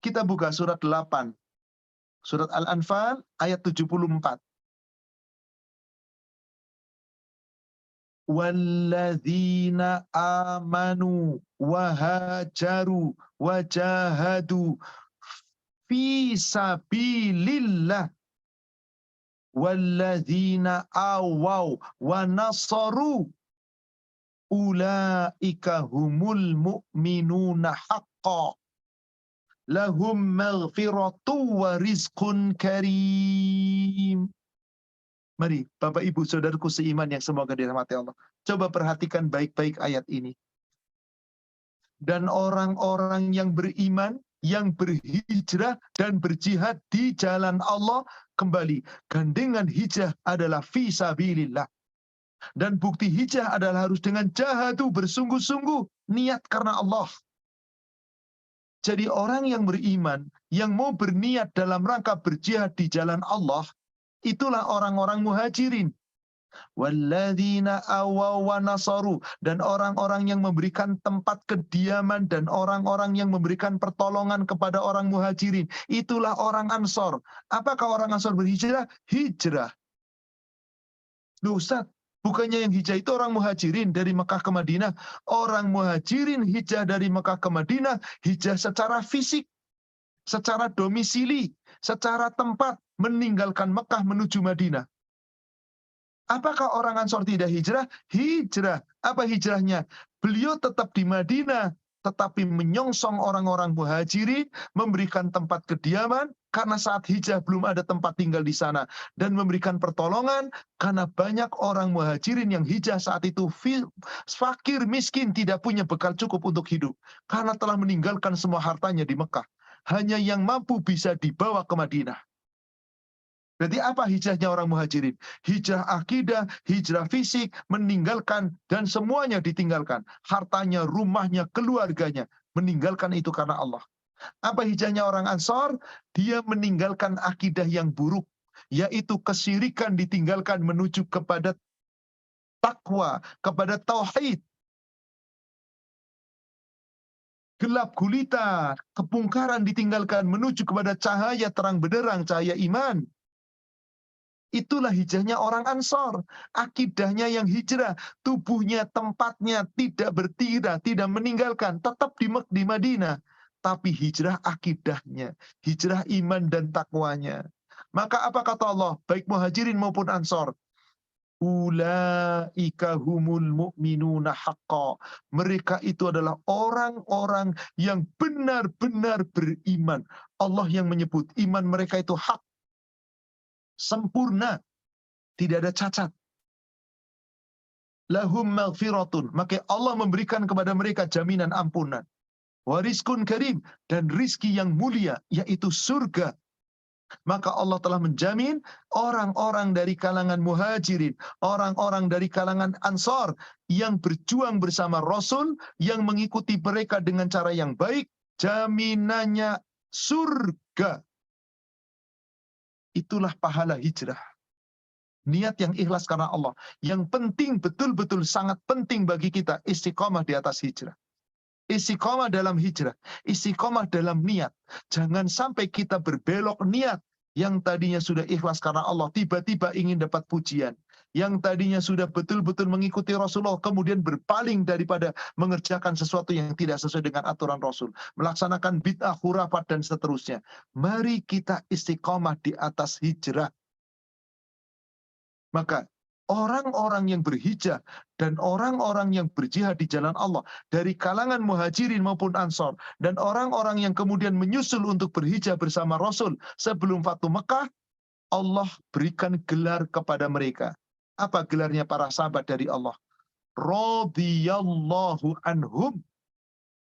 Speaker 2: Kita buka surat 8, surat Al-Anfal ayat 74. Walladzina amanu wahajaru wajahadu fi sabilillah walladzina awaw wa nasaru ulaika humul mu'minuna haqqan lahum maghfiratu wa rizqun karim. Mari, Bapak Ibu Saudaraku seiman yang semoga dirahmati Allah. Coba perhatikan baik-baik ayat ini. Dan orang-orang yang beriman, yang berhijrah dan berjihad di jalan Allah, kembali, gandengan hijrah adalah fi sabilillah. Dan bukti hijrah adalah harus dengan jahadu, bersungguh-sungguh, niat karena Allah. Jadi orang yang beriman, yang mau berniat dalam rangka berjihad di jalan Allah, itulah orang-orang muhajirin. Walladzina awaw wa nasaru, dan orang-orang yang memberikan tempat kediaman dan orang-orang yang memberikan pertolongan kepada orang muhajirin, itulah orang Ansor. Apakah orang Ansor berhijrah? Hijrah. Loh Ustaz, bukannya yang hijrah itu orang muhajirin dari Mekah ke Madinah? Orang muhajirin hijrah dari Mekah ke Madinah, hijrah secara fisik, secara domisili, secara tempat, meninggalkan Mekah menuju Madinah. Apakah orang Ansor tidak hijrah? Hijrah. Apa hijrahnya? Beliau tetap di Madinah, tetapi menyongsong orang-orang muhajirin, memberikan tempat kediaman, karena saat hijrah belum ada tempat tinggal di sana, dan memberikan pertolongan, karena banyak orang muhajirin yang hijrah saat itu fakir, miskin, tidak punya bekal cukup untuk hidup, karena telah meninggalkan semua hartanya di Mekah. Hanya yang mampu bisa dibawa ke Madinah. Berarti apa hijrahnya orang muhajirin? Hijrah akidah, hijrah fisik, meninggalkan, dan semuanya ditinggalkan. Hartanya, rumahnya, keluarganya. Meninggalkan itu karena Allah. Apa hijrahnya orang Ansor? Dia meninggalkan akidah yang buruk, yaitu kesyirikan ditinggalkan menuju kepada takwa, kepada tauhid. Gelap gulita, kepungkaran ditinggalkan menuju kepada cahaya terang benderang, cahaya iman. Itulah hijrahnya orang Ansor. Akidahnya yang hijrah, tubuhnya, tempatnya tidak bertirah, tidak meninggalkan, tetap di Madinah. Tapi hijrah akidahnya, hijrah iman dan takwanya. Maka apa kata Allah, baik muhajirin maupun Ansor? Ulaika humul mu'minuna haqqa. Mereka itu adalah orang-orang yang benar-benar beriman. Allah yang menyebut iman mereka itu hak, sempurna, tidak ada cacat. Lahum maghfiratun, maka Allah memberikan kepada mereka jaminan ampunan. Warizkun karim, dan rizki yang mulia, yaitu surga. Maka Allah telah menjamin orang-orang dari kalangan muhajirin, orang-orang dari kalangan Ansor yang berjuang bersama Rasul, yang mengikuti mereka dengan cara yang baik, jaminannya surga. Itulah pahala hijrah. Niat yang ikhlas karena Allah. Yang penting, betul-betul sangat penting bagi kita, istiqomah di atas hijrah. Istiqomah dalam hijrah, istiqomah dalam niat. Jangan sampai kita berbelok niat. Yang tadinya sudah ikhlas karena Allah, tiba-tiba ingin dapat pujian. Yang tadinya sudah betul-betul mengikuti Rasulullah, kemudian berpaling daripada mengerjakan sesuatu yang tidak sesuai dengan aturan Rasul. Melaksanakan bid'ah, khurafat, dan seterusnya. Mari kita istiqomah di atas hijrah. Maka orang-orang yang berhijrah dan orang-orang yang berjihad di jalan Allah dari kalangan muhajirin maupun Ansor, dan orang-orang yang kemudian menyusul untuk berhijrah bersama Rasul sebelum Fatu Mekah, Allah berikan gelar kepada mereka. Apa gelarnya para sahabat dari Allah? Radhiyallahu anhum.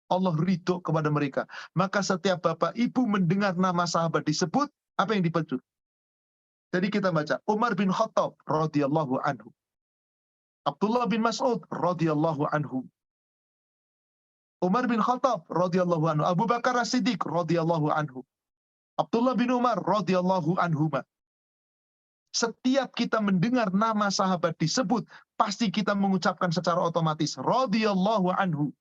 Speaker 2: Allah ridho kepada mereka. Maka setiap bapak ibu mendengar nama sahabat disebut, apa yang dimaksud? Jadi kita baca Umar bin Khattab radhiyallahu anhu, Abdullah bin Mas'ud radhiyallahu anhu, Umar bin Khattab radhiyallahu anhu, Abu Bakar As-Siddiq radhiyallahu anhu, Abdullah bin Umar radhiyallahu anhuma. Setiap kita mendengar nama sahabat disebut, pasti kita mengucapkan secara otomatis radhiyallahu anhu.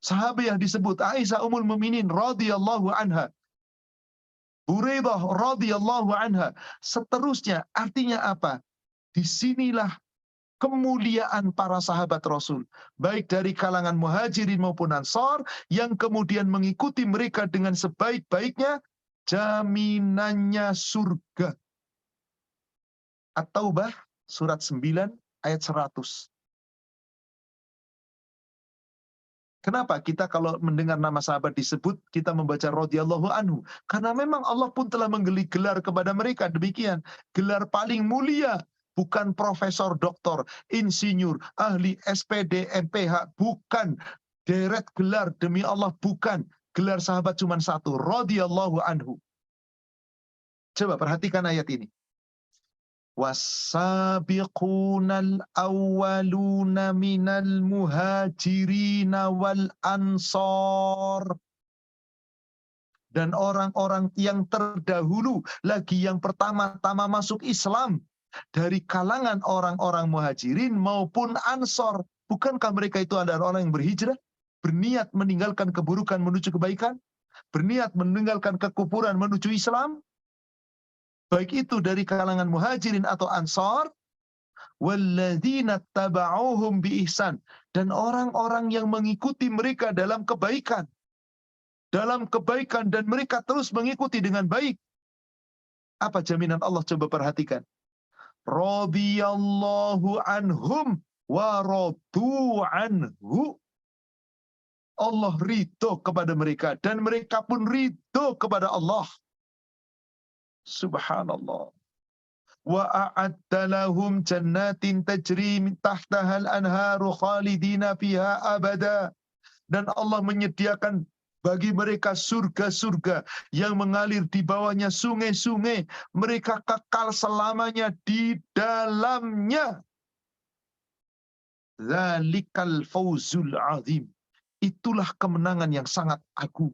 Speaker 2: Sahabat yang disebut Aisyah Ummul Mukminin radhiyallahu anha, Buraidah radhiyallahu anha, seterusnya. Artinya apa? Disinilah kemuliaan para sahabat Rasul, baik dari kalangan muhajirin maupun Ansor, yang kemudian mengikuti mereka dengan sebaik-baiknya, jaminannya surga. At-Taubah surat 9 ayat 100. Kenapa kita kalau mendengar nama sahabat disebut, kita membaca radhiyallahu anhu? Karena memang Allah pun telah menggeli gelar kepada mereka demikian. Gelar paling mulia. Bukan profesor, doktor, insinyur, ahli SPD, MPH. Bukan. Deret gelar demi Allah, bukan. Gelar sahabat cuma satu. Radhiyallahu anhu. Coba perhatikan ayat ini. Was-sabiqunal awwaluna minal muhajirina wal ansor. Dan orang-orang yang terdahulu, lagi yang pertama-tama masuk Islam, dari kalangan orang-orang muhajirin maupun ansor. Bukankah mereka itu adalah orang yang berhijrah, berniat meninggalkan keburukan menuju kebaikan, berniat meninggalkan kekufuran menuju Islam? Baik itu dari kalangan muhajirin atau ansor, walladzina taba'uhum biihsan, dan orang-orang yang mengikuti mereka dalam kebaikan. Dalam kebaikan dan mereka terus mengikuti dengan baik. Apa jaminan Allah? Coba perhatikan. Radhiyallahu anhum wa radu anhu. Allah ridho kepada mereka dan mereka pun ridho kepada Allah. Subhanallah. Wa a'adda lahum jannatin tajri min tahtaha al-anharu khalidina fiha abada. Dan Allah menyediakan bagi mereka surga-surga yang mengalir di bawahnya sungai-sungai. Mereka kekal selamanya di dalamnya. Dzalikal fawzul azim. Itulah kemenangan yang sangat agung.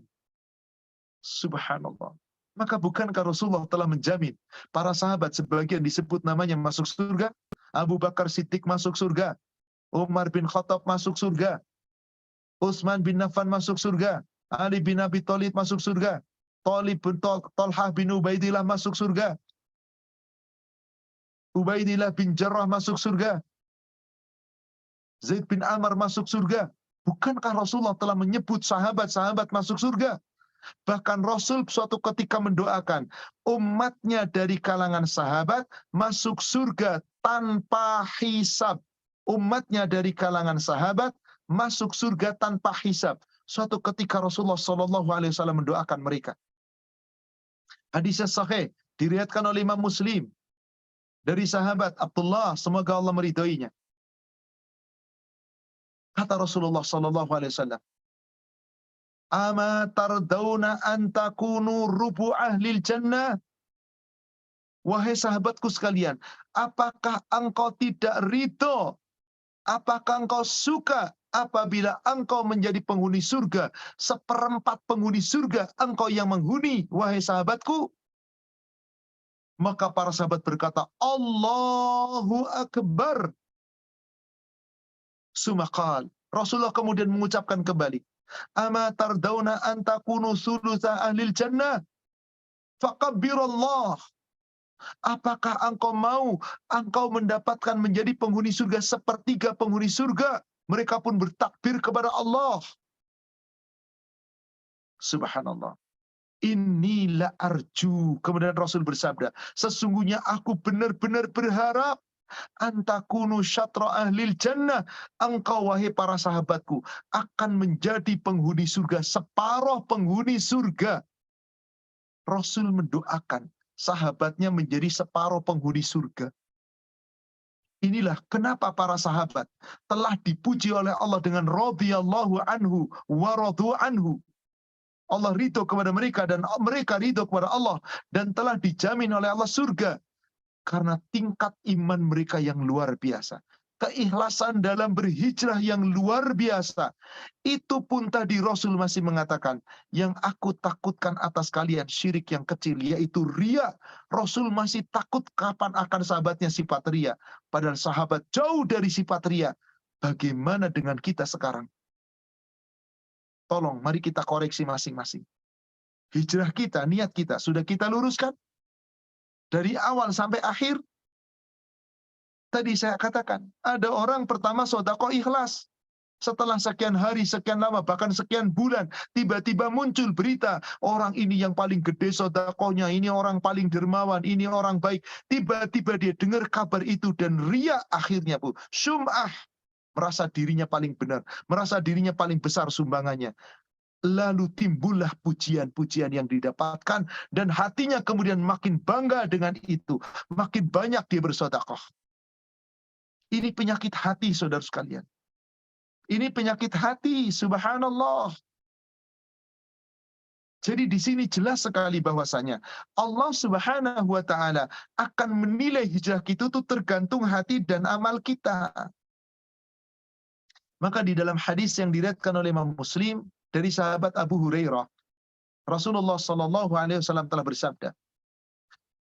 Speaker 2: Subhanallah. Maka bukankah Rasulullah telah menjamin para sahabat sebagian disebut namanya masuk surga? Abu Bakar Siddiq masuk surga, Umar bin Khattab masuk surga, Utsman bin Affan masuk surga, Ali bin Abi Thalib masuk surga, Talhah bin Ubaidillah masuk surga, Ubaidillah bin Jarrah masuk surga, Zaid bin Amr masuk surga. Bukankah Rasulullah telah menyebut sahabat-sahabat masuk surga? Bahkan Rasul suatu ketika mendoakan umatnya dari kalangan sahabat masuk surga tanpa hisab. Umatnya dari kalangan sahabat masuk surga tanpa hisab. Suatu ketika Rasulullah SAW mendoakan mereka. Hadisnya sahih, diriwayatkan oleh Imam Muslim dari sahabat Abdullah, semoga Allah meridhoinya. Kata Rasulullah SAW, ama tardawna an takunu rubu ahlil jannah. Wahai sahabatku sekalian, apakah engkau tidak ridho? Apakah engkau suka apabila engkau menjadi penghuni surga? Seperempat penghuni surga engkau yang menghuni, wahai sahabatku. Maka para sahabat berkata, Allahu Akbar. Sumakal. Rasulullah kemudian mengucapkan kembali, ama tardawna an takunu thulutsa ahlil jannah fakabbirallah. Apakah engkau mau engkau mendapatkan menjadi penghuni surga sepertiga penghuni surga? Mereka pun bertakbir kepada Allah. Subhanallah. Inilah arju. Kemudian Rasul bersabda, sesungguhnya aku benar-benar berharap antakunu syatra ahlil jannah, engkau wahai para sahabatku akan menjadi penghuni surga, separuh penghuni surga. Rasul mendoakan sahabatnya menjadi separuh penghuni surga. Inilah kenapa para sahabat telah dipuji oleh Allah dengan radhiyallahu anhu wa radu anhu. Allah ridho kepada mereka dan mereka ridho kepada Allah, dan telah dijamin oleh Allah surga. Karena tingkat iman mereka yang luar biasa. Keikhlasan dalam berhijrah yang luar biasa. Itu pun tadi Rasul masih mengatakan, yang aku takutkan atas kalian syirik yang kecil, yaitu riya. Rasul masih takut kapan akan sahabatnya sifat riya. Padahal sahabat jauh dari sifat riya. Bagaimana dengan kita sekarang? Tolong, mari kita koreksi masing-masing. Hijrah kita, niat kita, sudah kita luruskan? Dari awal sampai akhir. Tadi saya katakan, ada orang pertama sedekah ikhlas. Setelah sekian hari, sekian lama, bahkan sekian bulan, tiba-tiba muncul berita, orang ini yang paling gede sedekahnya, ini orang paling dermawan, ini orang baik. Tiba-tiba dia dengar kabar itu dan riya akhirnya, Bu. Syum'ah. merasa dirinya paling benar, merasa dirinya paling besar sumbangannya. Lalu timbullah pujian-pujian yang didapatkan, dan hatinya kemudian makin bangga dengan itu, makin banyak dia bersedekah. Ini penyakit hati, saudara sekalian. Ini penyakit hati, subhanallah. Jadi di sini jelas sekali bahwasanya Allah Subhanahu wa taala akan menilai hijrah kita itu tergantung hati dan amal kita. Maka di dalam hadis yang diriwayatkan oleh Imam Muslim dari sahabat Abu Hurairah, Rasulullah sallallahu alaihi wasallam telah bersabda,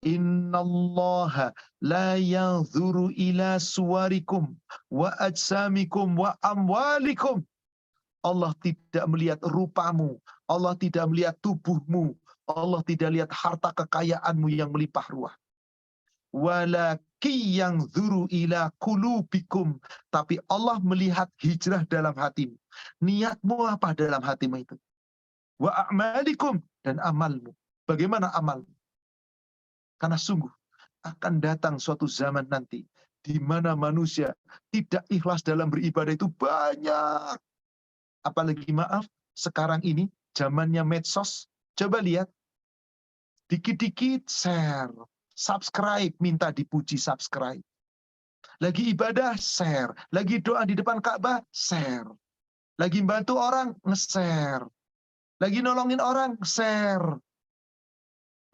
Speaker 2: "Innallaha la yanzuru ila suwarikum wa ajsamikum wa amwalikum." Allah tidak melihat rupamu, Allah tidak melihat tubuhmu, Allah tidak lihat harta kekayaanmu yang melimpah ruah. Walaki yanzuru ila qulubikum, tapi Allah melihat hijrah dalam hatimu. Niatmu apa dalam hatimu itu? Wa a'malikum, dan amalmu. Bagaimana amalmu? Karena sungguh akan datang suatu zaman nanti di mana manusia tidak ikhlas dalam beribadah itu banyak. Apalagi maaf, sekarang ini zamannya medsos. Coba lihat, dikit-dikit share, subscribe, minta dipuji subscribe. Lagi ibadah, share. Lagi doa di depan Ka'bah, share. Lagi bantu orang, nge-share. Lagi nolongin orang, share.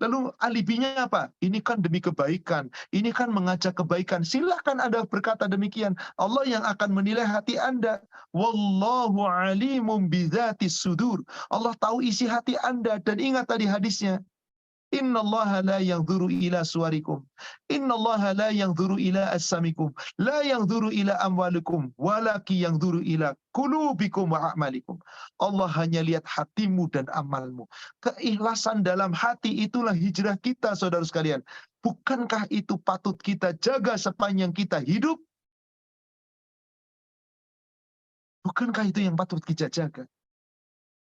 Speaker 2: Lalu alibinya apa? Ini kan demi kebaikan. Ini kan mengajak kebaikan. Silahkan Anda berkata demikian. Allah yang akan menilai hati Anda. Wallahu alimum bidzatis sudur. Allah tahu isi hati Anda. Dan ingat tadi hadisnya. Innallaha la yanzuru ila suwarikum. Innallaha la yanzuru ila assamikum. La yanzuru ila amwalikum. Walaki yanzuru ila qulubikum wa a'malikum. Allah hanya lihat hatimu dan amalmu. Keikhlasan dalam hati itulah hijrah kita, saudara sekalian. Bukankah itu patut kita jaga sepanjang kita hidup? Bukankah itu yang patut kita jaga?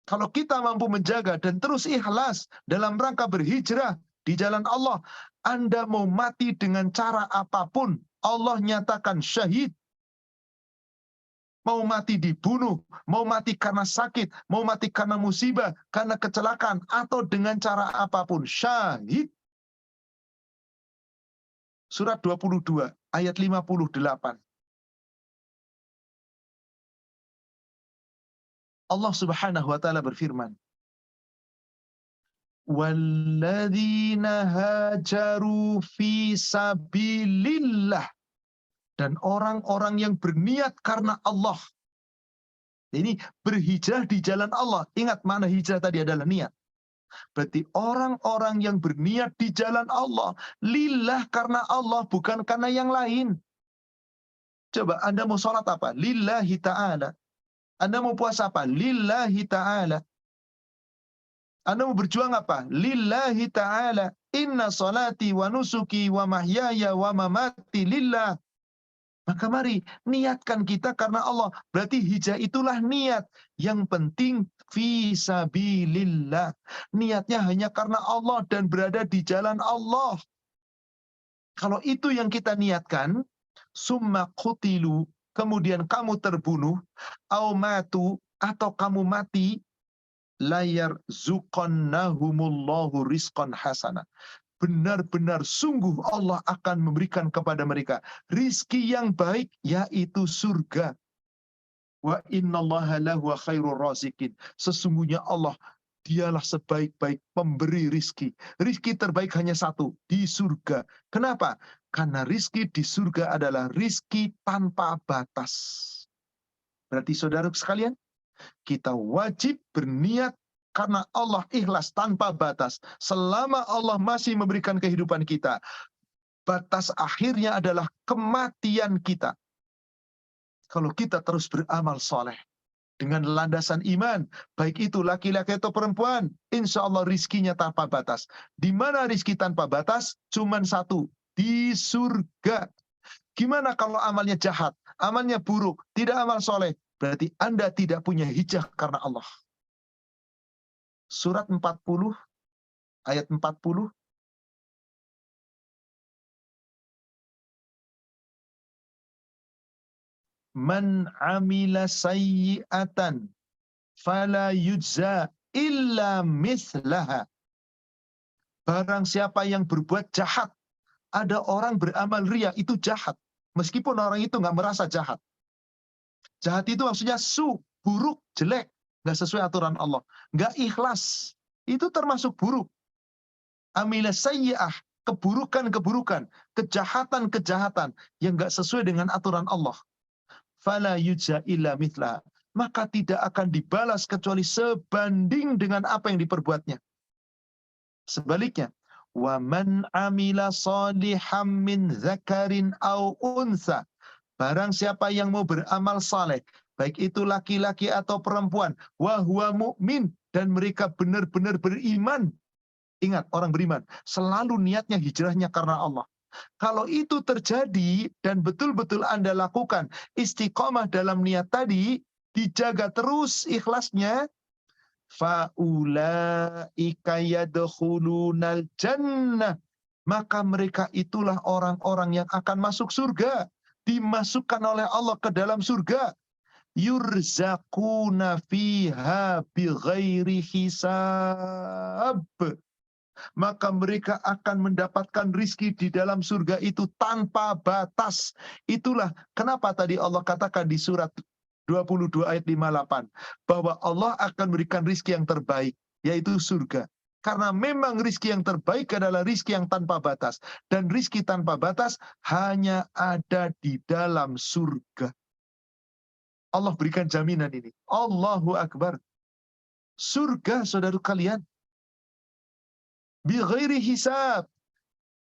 Speaker 2: Kalau kita mampu menjaga dan terus ikhlas dalam rangka berhijrah di jalan Allah, Anda mau mati dengan cara apapun, Allah nyatakan syahid. Mau mati dibunuh, mau mati karena sakit, mau mati karena musibah, karena kecelakaan, atau dengan cara apapun, syahid. Surat 22 ayat 58. Allah Subhanahu wa taala berfirman, "Walladzina hajaru fi sabilillah." Dan orang-orang yang berniat karena Allah. Ini berhijrah di jalan Allah. Ingat, mana hijrah tadi adalah niat. Berarti orang-orang yang berniat di jalan Allah, lillah, karena Allah, bukan karena yang lain. Coba Anda mau sholat apa? Lillahi ta'ala. Anda mau puasa apa? Lillahi ta'ala. Anda mau berjuang apa? Lillahi ta'ala. Inna salati wa nusuki wa mahyaya wa mamati lillah. Maka mari niatkan kita karena Allah. Berarti hijrah itulah niat. Yang penting fisabilillah. Niatnya hanya karena Allah dan berada di jalan Allah. Kalau itu yang kita niatkan, summa qutilu, kemudian kamu terbunuh, au matu, atau kamu mati, layar zuqannahumullahu rizqan hasana. Benar-benar sungguh Allah akan memberikan kepada mereka rizki yang baik, yaitu surga. Wa innallaha lahu khairur raziqin. Sesungguhnya Allah, dialah sebaik-baik pemberi rizki. Rizki terbaik hanya satu, di surga. Kenapa? Karena rizki di surga adalah rizki tanpa batas. Berarti saudara sekalian, kita wajib berniat karena Allah, ikhlas tanpa batas. Selama Allah masih memberikan kehidupan kita, batas akhirnya adalah kematian kita. Kalau kita terus beramal soleh dengan landasan iman, baik itu laki-laki atau perempuan, insya Allah rizkinya tanpa batas. Di mana rizki tanpa batas? Cuman satu, di surga. Gimana kalau amalnya jahat, amalnya buruk, tidak amal soleh? Berarti Anda tidak punya hijrah karena Allah. Surat 40, ayat 40. Man amila sayyi'atan fala yujza illa mislaha. Barang siapa yang berbuat jahat, ada orang beramal ria, itu jahat. Meskipun orang itu nggak merasa jahat. Jahat itu maksudnya buruk, jelek, nggak sesuai aturan Allah. Nggak ikhlas, itu termasuk buruk. Amila sayyi'ah, keburukan-keburukan, kejahatan-kejahatan yang nggak sesuai dengan aturan Allah. Fala yujza illa mithlaha. Maka tidak akan dibalas kecuali sebanding dengan apa yang diperbuatnya. Sebaliknya, wa man amila saliham min dzakarin au unsa. Barang siapa yang mau beramal saleh, baik itu laki-laki atau perempuan, wa huwa mu'min, dan mereka benar-benar beriman. Ingat, orang beriman selalu niatnya hijrahnya karena Allah. Kalau itu terjadi dan betul-betul Anda lakukan istiqomah dalam niat tadi, dijaga terus ikhlasnya, faulaika yadkhulunal jannah, maka mereka itulah orang-orang yang akan masuk surga, dimasukkan oleh Allah ke dalam surga. Yurzaquna fiha bighairi hisab, maka mereka akan mendapatkan rizki di dalam surga itu tanpa batas. Itulah kenapa tadi Allah katakan di surat 22 ayat 58 bahwa Allah akan berikan rizki yang terbaik, yaitu surga. Karena memang rizki yang terbaik adalah rizki yang tanpa batas. Dan rizki tanpa batas hanya ada di dalam surga. Allah berikan jaminan ini. Allahu Akbar. Surga, saudara kalian, bighairi hisab.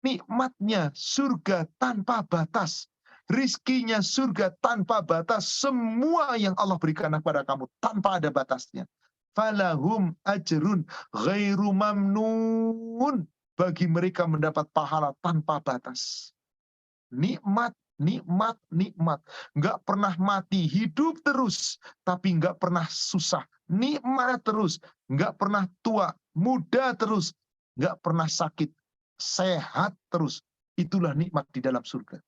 Speaker 2: Nikmatnya surga tanpa batas. Rizkinya surga tanpa batas. Semua yang Allah berikan kepada kamu tanpa ada batasnya. Falahum ajrun ghairu mamnun. Bagi mereka mendapat pahala tanpa batas. Nikmat, nikmat, nikmat. Nggak pernah mati, hidup terus. Tapi nggak pernah susah. Nikmat terus. Nggak pernah tua, muda terus. Nggak pernah sakit, sehat terus. Itulah nikmat di dalam surga.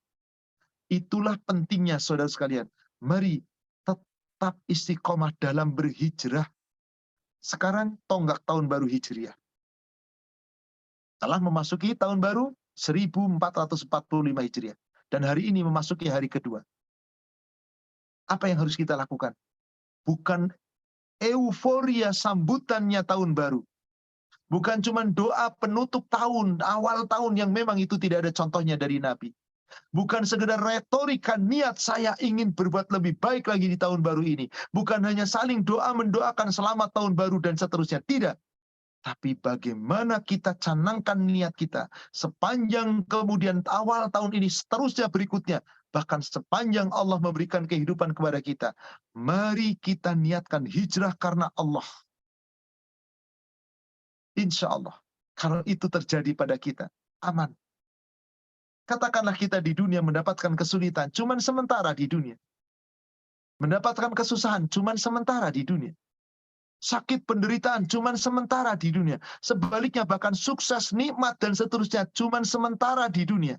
Speaker 2: Itulah pentingnya saudara sekalian. Mari tetap istiqomah dalam berhijrah. Sekarang tonggak tahun baru Hijriah. Telah memasuki tahun baru 1445 Hijriah. Dan hari ini memasuki hari kedua. Apa yang harus kita lakukan? Bukan euforia sambutannya tahun baru. Bukan cuma doa penutup tahun, awal tahun yang memang itu tidak ada contohnya dari Nabi. Bukan sekedar retorika niat saya ingin berbuat lebih baik lagi di tahun baru ini. Bukan hanya saling doa mendoakan selamat tahun baru dan seterusnya. Tidak. Tapi bagaimana kita canangkan niat kita sepanjang kemudian awal tahun ini seterusnya berikutnya. Bahkan sepanjang Allah memberikan kehidupan kepada kita. Mari kita niatkan hijrah karena Allah. Insya Allah, kalau itu terjadi pada kita, aman. Katakanlah kita di dunia mendapatkan kesulitan, cuman sementara di dunia. Mendapatkan kesusahan, cuman sementara di dunia. Sakit, penderitaan, cuman sementara di dunia. Sebaliknya bahkan sukses, nikmat, dan seterusnya, cuman sementara di dunia.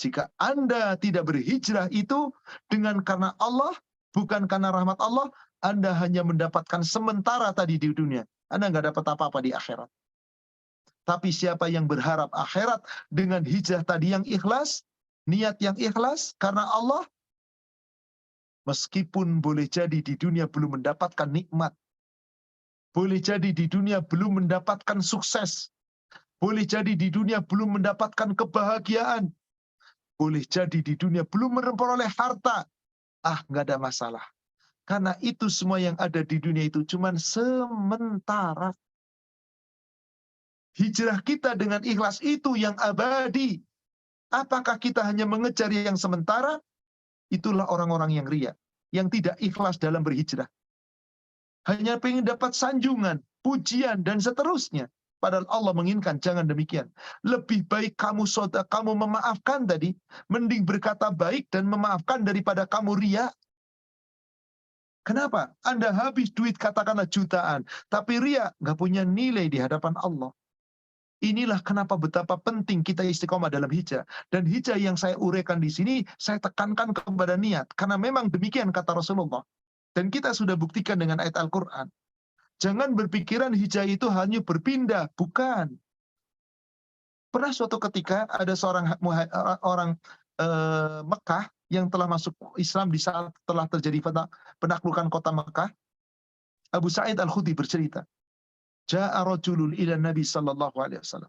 Speaker 2: Jika Anda tidak berhijrah itu dengan karena Allah, bukan karena rahmat Allah, Anda hanya mendapatkan sementara tadi di dunia. Anda nggak dapat apa-apa di akhirat. Tapi siapa yang berharap akhirat dengan hijrah tadi yang ikhlas, niat yang ikhlas karena Allah, meskipun boleh jadi di dunia belum mendapatkan nikmat, boleh jadi di dunia belum mendapatkan sukses, boleh jadi di dunia belum mendapatkan kebahagiaan, boleh jadi di dunia belum memperoleh harta, nggak ada masalah. Karena itu semua yang ada di dunia itu cuma sementara. Hijrah kita dengan ikhlas itu yang abadi. Apakah kita hanya mengejar yang sementara? Itulah orang-orang yang ria, yang tidak ikhlas dalam berhijrah. Hanya pengen dapat sanjungan, pujian, dan seterusnya. Padahal Allah menginginkan jangan demikian. Lebih baik kamu memaafkan tadi, mending berkata baik dan memaafkan daripada kamu ria. Kenapa? Anda habis duit katakanlah jutaan, tapi ria nggak punya nilai di hadapan Allah. Inilah kenapa betapa penting kita istiqomah dalam hijrah. Dan hijrah yang saya uraikan di sini, saya tekankan kepada niat. Karena memang demikian kata Rasulullah. Dan kita sudah buktikan dengan ayat Al-Quran. Jangan berpikiran hijrah itu hanya berpindah. Bukan. Pernah suatu ketika ada seorang orang Mekah yang telah masuk Islam di saat telah terjadi penaklukan kota Mekah. Abu Sa'id Al-Khudri bercerita. Ja'a rajulun ila Nabi sallallahu alaihi wasallam.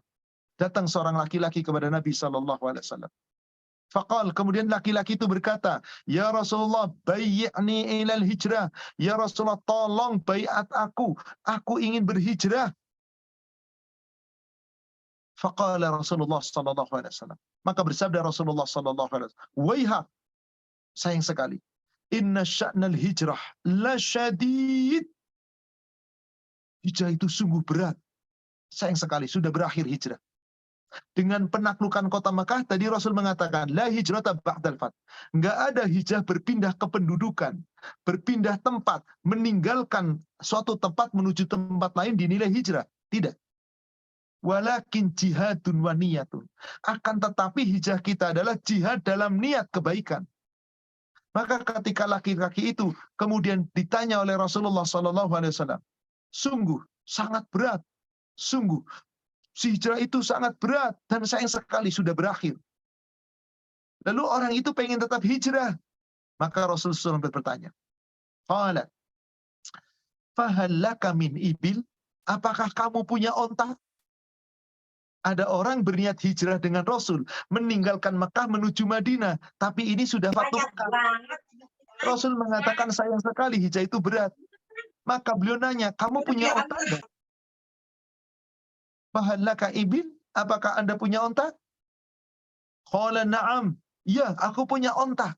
Speaker 2: Datang seorang laki-laki kepada Nabi sallallahu alaihi wasallam. Faqal, kemudian laki-laki itu berkata, "Ya Rasulullah, bayyi'ni ilal hijrah." Ya Rasulullah, tolong baiat aku. Aku ingin berhijrah. Faqala Rasulullah sallallahu alaihi wasallam. Maka bersabda Rasulullah sallallahu alaihi wasallam, "Waiha, sayang sekali. Inna sya'nal hijrah la syadid." Hijrah itu sungguh berat. Sayang sekali, sudah berakhir hijrah. Dengan penaklukan kota Mekah, tadi Rasul mengatakan, la hijrata ba'dal fath. Enggak ada hijrah berpindah kependudukan, berpindah tempat, meninggalkan suatu tempat menuju tempat lain dinilai hijrah. Tidak. Walakin jihadun wa niyatun. Akan tetapi hijrah kita adalah jihad dalam niat kebaikan. Maka ketika laki-laki itu kemudian ditanya oleh Rasulullah SAW, sungguh sangat berat, sungguh hijrah itu sangat berat dan sayang sekali sudah berakhir. Lalu orang itu pengen tetap hijrah. Maka Rasulullah SAW bertanya, qala fahal laka min ibil? Apakah kamu punya onta? Ada orang berniat hijrah dengan Rasul, meninggalkan Mekah menuju Madinah, tapi ini sudah Fatu Mekah. Rasul mengatakan sayang sekali hijrah itu berat. Maka beliau nanya, kamu punya onta enggak? Fahal laka ibil? Apakah Anda punya onta? Qala na'am. Ya, aku punya onta.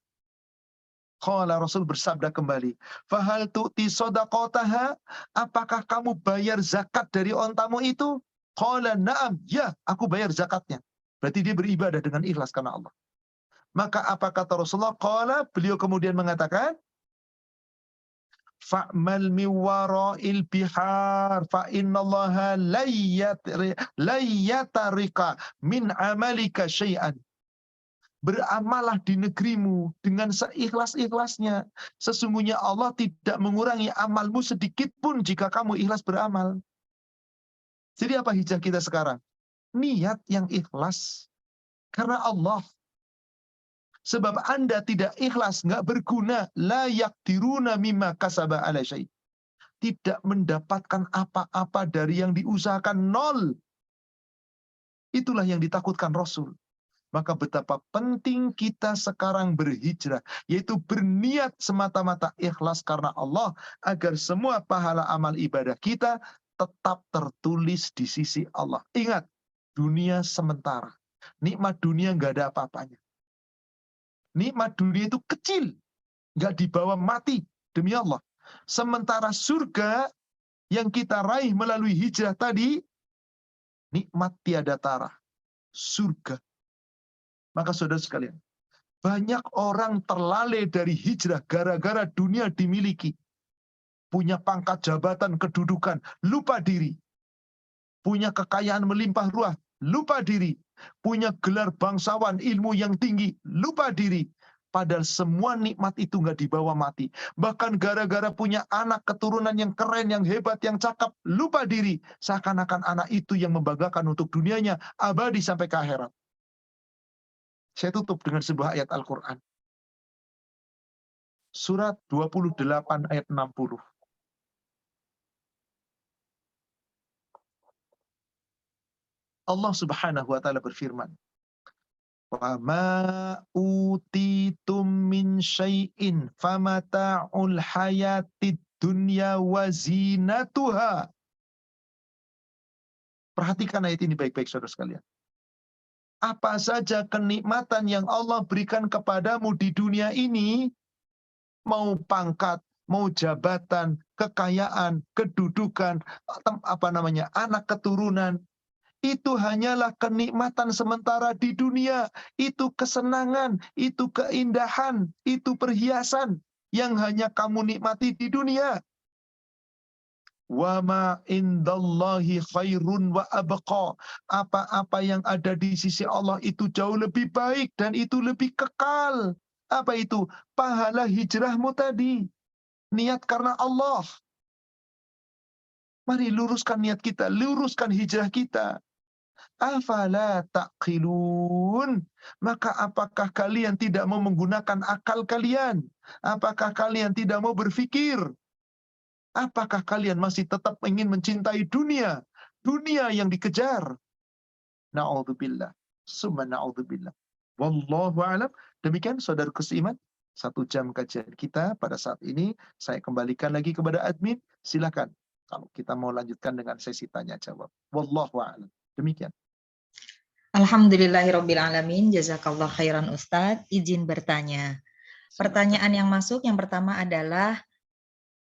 Speaker 2: Qala, Rasul bersabda kembali, fahal tu'ti shadaqataha? Apakah kamu bayar zakat dari ontamu itu? Qala na'am. Ya, aku bayar zakatnya. Berarti dia beribadah dengan ikhlas karena Allah. Maka apa kata Rasulullah? Qala, beliau kemudian mengatakan, fa'mal mi wara'il bihar fa innallaha layyatarika min amalika syai'an. Beramalah di negerimu dengan seikhlas-ikhlasnya. Sesungguhnya Allah tidak mengurangi amalmu sedikit pun jika kamu ikhlas beramal. Jadi apa hijrah kita sekarang? Niat yang ikhlas. Karena Allah. Sebab Anda tidak ikhlas, nggak berguna. La yakdiruna mimma kasaba ala syai'. Tidak mendapatkan apa-apa dari yang diusahakan, nol. Itulah yang ditakutkan Rasul. Maka betapa penting kita sekarang berhijrah, yaitu berniat semata-mata ikhlas karena Allah, agar semua pahala amal ibadah kita tetap tertulis di sisi Allah. Ingat, dunia sementara. Nikmat dunia nggak ada apa-apanya. Nikmat dunia itu kecil, nggak dibawa mati, demi Allah. Sementara surga yang kita raih melalui hijrah tadi, nikmat tiada tara. Surga. Maka saudara sekalian, banyak orang terlalai dari hijrah gara-gara dunia dimiliki. Punya pangkat jabatan, kedudukan, lupa diri. Punya kekayaan melimpah ruah, lupa diri. Punya gelar bangsawan, ilmu yang tinggi, lupa diri. Padahal semua nikmat itu nggak dibawa mati. Bahkan gara-gara punya anak keturunan yang keren, yang hebat, yang cakep, lupa diri. Seakan-akan anak itu yang membanggakan untuk dunianya, abadi sampai ke akhirat. Saya tutup dengan sebuah ayat Al-Quran. Surat 28 ayat 60. Allah Subhanahu wa taala berfirman, "Wa ma utitum min syai'in famata'ul hayatid dunya wa zinatuha." Perhatikan ayat ini baik-baik saudara sekalian. Apa saja kenikmatan yang Allah berikan kepadamu di dunia ini, mau pangkat, mau jabatan, kekayaan, kedudukan, anak keturunan, itu hanyalah kenikmatan sementara di dunia. Itu kesenangan, itu keindahan, itu perhiasan yang hanya kamu nikmati di dunia. Wa ma indallahi khairun wa abqa. Apa-apa yang ada di sisi Allah itu jauh lebih baik dan itu lebih kekal. Apa itu? Pahala hijrahmu tadi. Niat karena Allah. Mari luruskan niat kita, luruskan hijrah kita. Afala taqilun. Maka apakah kalian tidak mau menggunakan akal kalian? Apakah kalian tidak mau berpikir? Apakah kalian masih tetap ingin mencintai dunia? Dunia yang dikejar. Na'udzubillah. Summa na'udzubillah. Wallahu a'lam. Demikian saudara seiman, 1 jam kajian kita pada saat ini. Saya kembalikan lagi kepada admin. Silakan kalau kita mau lanjutkan dengan sesi tanya jawab. Wallahu a'lam. Demikian.
Speaker 1: Alhamdulillahirrabbilalamin. Jazakallah khairan Ustadz. Izin bertanya. Pertanyaan yang masuk yang pertama adalah,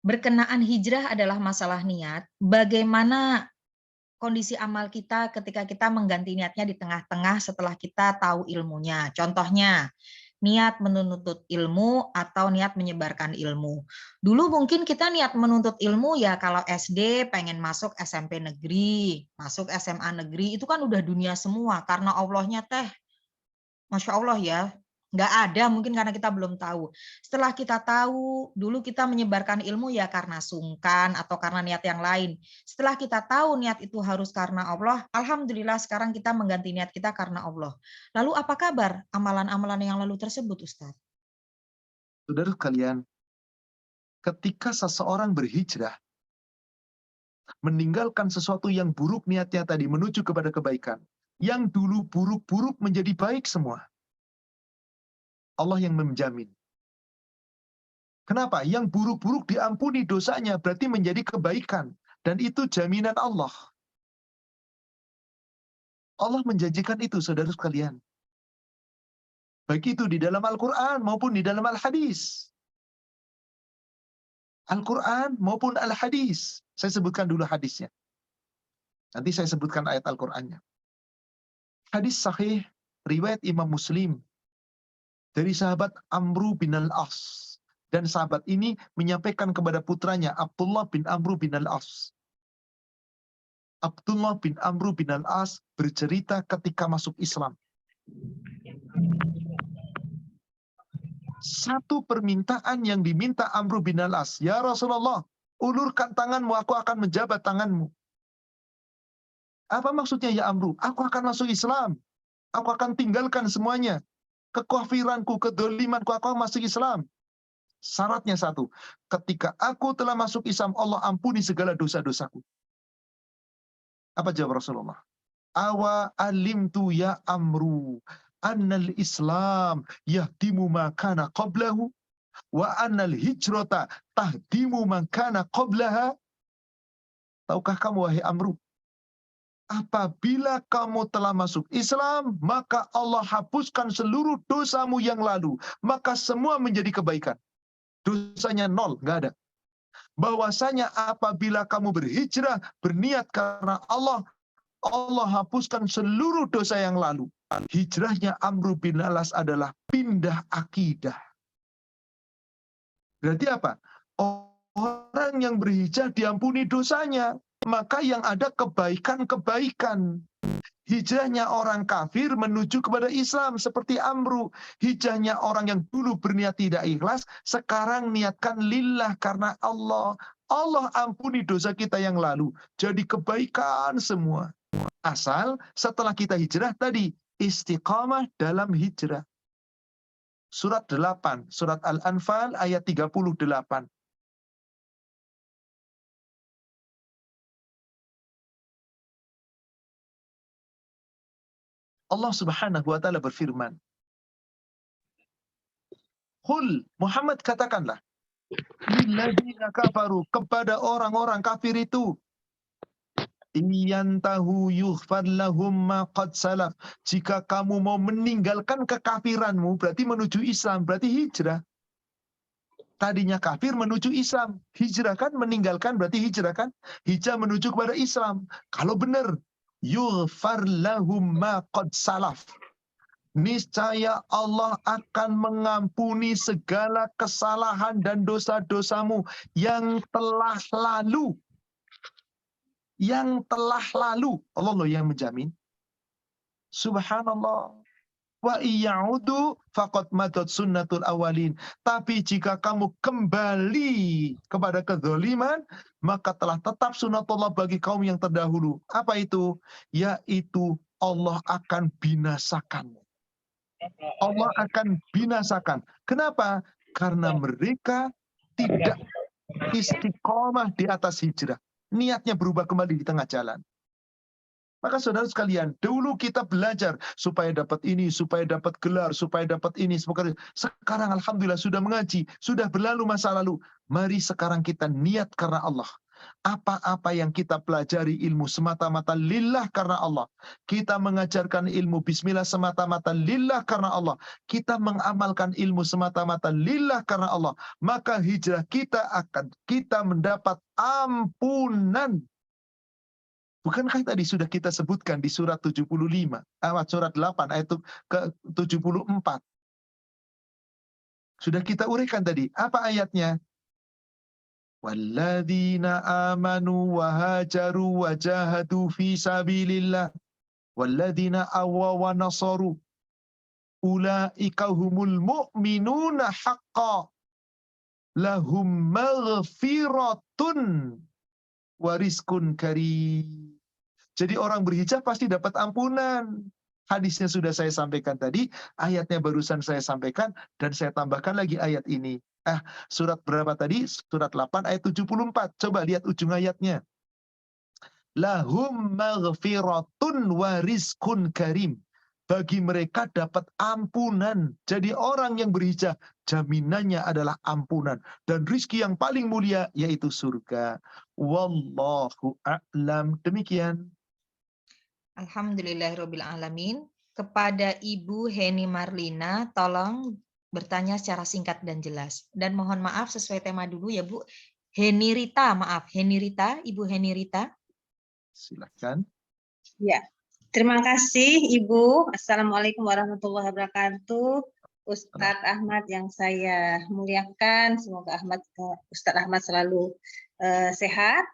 Speaker 1: berkenaan hijrah adalah masalah niat. Bagaimana kondisi amal kita ketika kita mengganti niatnya di tengah-tengah setelah kita tahu ilmunya? Contohnya, niat menuntut ilmu atau niat menyebarkan ilmu. Dulu mungkin kita niat menuntut ilmu ya kalau SD pengen masuk SMP negeri, masuk SMA negeri, itu kan udah dunia semua. Karena Allahnya teh, Masya Allah ya, nggak ada mungkin karena kita belum tahu. Setelah kita tahu, dulu kita menyebarkan ilmu ya karena sungkan atau karena niat yang lain. Setelah kita tahu niat itu harus karena Allah, alhamdulillah sekarang kita mengganti niat kita karena Allah. Lalu apa kabar amalan-amalan yang lalu tersebut, Ustaz?
Speaker 2: Saudara sekalian, ketika seseorang berhijrah, meninggalkan sesuatu yang buruk niatnya tadi menuju kepada kebaikan, yang dulu buruk-buruk menjadi baik semua. Allah yang menjamin. Kenapa? Yang buruk-buruk diampuni dosanya, berarti menjadi kebaikan. Dan itu jaminan Allah. Allah menjanjikan itu, saudara sekalian. Baik itu di dalam Al-Quran maupun di dalam Al-Hadis. Al-Quran maupun Al-Hadis. Saya sebutkan dulu hadisnya. Nanti saya sebutkan ayat Al-Qurannya. Hadis sahih, riwayat Imam Muslim. Dari sahabat Amru bin al-As. Dan sahabat ini menyampaikan kepada putranya, Abdullah bin Amru bin al-As. Abdullah bin Amru bin al-As bercerita ketika masuk Islam. Satu permintaan yang diminta Amru bin al-As. Ya Rasulullah, ulurkan tanganmu, aku akan menjabat tanganmu. Apa maksudnya ya Amru? Aku akan masuk Islam. Aku akan tinggalkan semuanya. Kekafiranku, kedolimanku, aku akan masuk Islam. Syaratnya satu. Ketika aku telah masuk Islam, Allah ampuni segala dosa-dosaku. Apa jawab Rasulullah? Awa alimtu ya Amru annal Islam yahdimu ma kana qablahu wa annal hijrata tahdimu ma kana qablaha. Tahukah kamu wahai Amru, apabila kamu telah masuk Islam, maka Allah hapuskan seluruh dosamu yang lalu, maka semua menjadi kebaikan. Dosanya nol, nggak ada. Bahwasanya apabila kamu berhijrah, berniat karena Allah, Allah hapuskan seluruh dosa yang lalu. Hijrahnya Amru bin al-As adalah pindah akidah. Berarti apa? Orang yang berhijrah diampuni dosanya, maka yang ada kebaikan-kebaikan. Hijrahnya orang kafir menuju kepada Islam seperti Amru. Hijrahnya orang yang dulu berniat tidak ikhlas, sekarang niatkan lillah karena Allah. Allah ampuni dosa kita yang lalu. Jadi kebaikan semua. Asal setelah kita hijrah tadi, istiqamah dalam hijrah. Surat 8, surat Al-Anfal ayat 38. Allah Subhanahu wa taala berfirman, "Qul, Muhammad katakanlah, lilladzina kafaru, kepada orang-orang kafir itu, iyantahu yughfar lahum ma qad salaf." Jika kamu mau meninggalkan kekafiranmu, berarti menuju Islam, berarti hijrah. Tadinya kafir menuju Islam, hijrah kan, meninggalkan berarti hijrah kan? Hijrah menuju kepada Islam. Kalau benar, yughfar lahum ma qad salaf, niscaya Allah akan mengampuni segala kesalahan dan dosa-dosamu yang telah lalu. yang telah lalu. Allah loh yang menjamin. Subhanallah. Wa iya'udu faqad madat sunnatul awalin. Tapi jika kamu kembali kepada kezaliman, maka telah tetap sunatullah bagi kaum yang terdahulu. Apa itu? Yaitu Allah akan binasakan. Allah akan binasakan. Kenapa? Karena mereka tidak istiqomah di atas hijrah. Niatnya berubah kembali di tengah jalan. Maka saudara sekalian, dulu kita belajar supaya dapat ini, supaya dapat gelar, supaya dapat ini. Sekarang alhamdulillah sudah mengaji, sudah berlalu masa lalu. Mari sekarang kita niat karena Allah. Apa-apa yang kita pelajari ilmu semata-mata lillah karena Allah. Kita mengajarkan ilmu bismillah semata-mata lillah karena Allah. Kita mengamalkan ilmu semata-mata lillah karena Allah. Maka hijrah kita mendapat ampunan. Bukankah tadi sudah kita sebutkan di surat 75, surat 8 ayat ke-74. Sudah kita uraikan tadi. Apa ayatnya? Walladzina amanu wa hajaru wa jahadu fi sabilillah walladzina awaw wa nasaru ulaika humul mu'minuna haqqan lahum maghfiratun wa rizqun karim. Jadi orang berhijrah pasti dapat ampunan. Hadisnya sudah saya sampaikan tadi, ayatnya barusan saya sampaikan, dan saya tambahkan lagi ayat ini. Surat berapa tadi? Surat 8 ayat 74. Coba lihat ujung ayatnya. Lahum maghfiratun wa rizqun karim. Bagi mereka dapat ampunan. Jadi orang yang berhijrah, jaminannya adalah ampunan. Dan rizki yang paling mulia, yaitu surga. Wallahu a'lam. Demikian.
Speaker 1: Alhamdulillahirabbil alamin. Kepada Ibu Heni Marlina, tolong bertanya secara singkat dan jelas. Dan mohon maaf sesuai tema dulu ya Bu. Heni Rita, maaf. Heni Rita, Ibu Heni Rita.
Speaker 2: Silakan.
Speaker 3: Ya, terima kasih Ibu. Assalamualaikum warahmatullahi wabarakatuh. Ustadz Ahmad yang saya muliakan, semoga Ustadz Ahmad selalu sehat.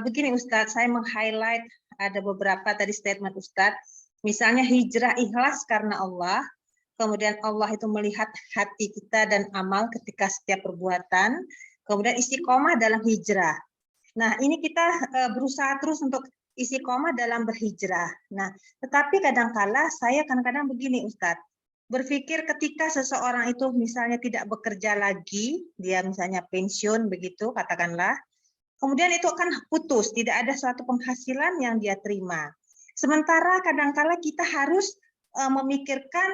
Speaker 3: Begini Ustadz, saya meng-highlight ada beberapa tadi statement Ustadz. Misalnya hijrah ikhlas karena Allah, kemudian Allah itu melihat hati kita dan amal ketika setiap perbuatan, kemudian istiqomah dalam hijrah. Nah, ini kita berusaha terus untuk istiqomah dalam berhijrah. Nah, tetapi kadangkala saya kadang-kadang begini Ustadz, berpikir ketika seseorang itu misalnya tidak bekerja lagi, dia misalnya pensiun begitu katakanlah, kemudian itu akan putus, tidak ada suatu penghasilan yang dia terima. Sementara kadangkala kita harus memikirkan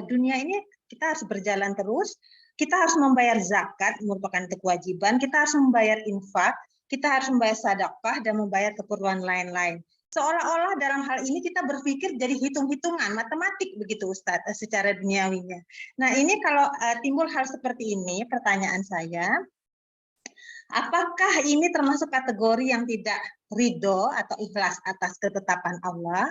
Speaker 3: dunia ini kita harus berjalan terus, kita harus membayar zakat, merupakan kewajiban, kita harus membayar infak, kita harus membayar sedekah dan membayar keperluan lain-lain. Seolah-olah dalam hal ini kita berpikir jadi hitung-hitungan, matematik begitu Ustadz, secara duniawinya. Nah ini kalau timbul hal seperti ini, pertanyaan saya, apakah ini termasuk kategori yang tidak ridho atau ikhlas atas ketetapan Allah?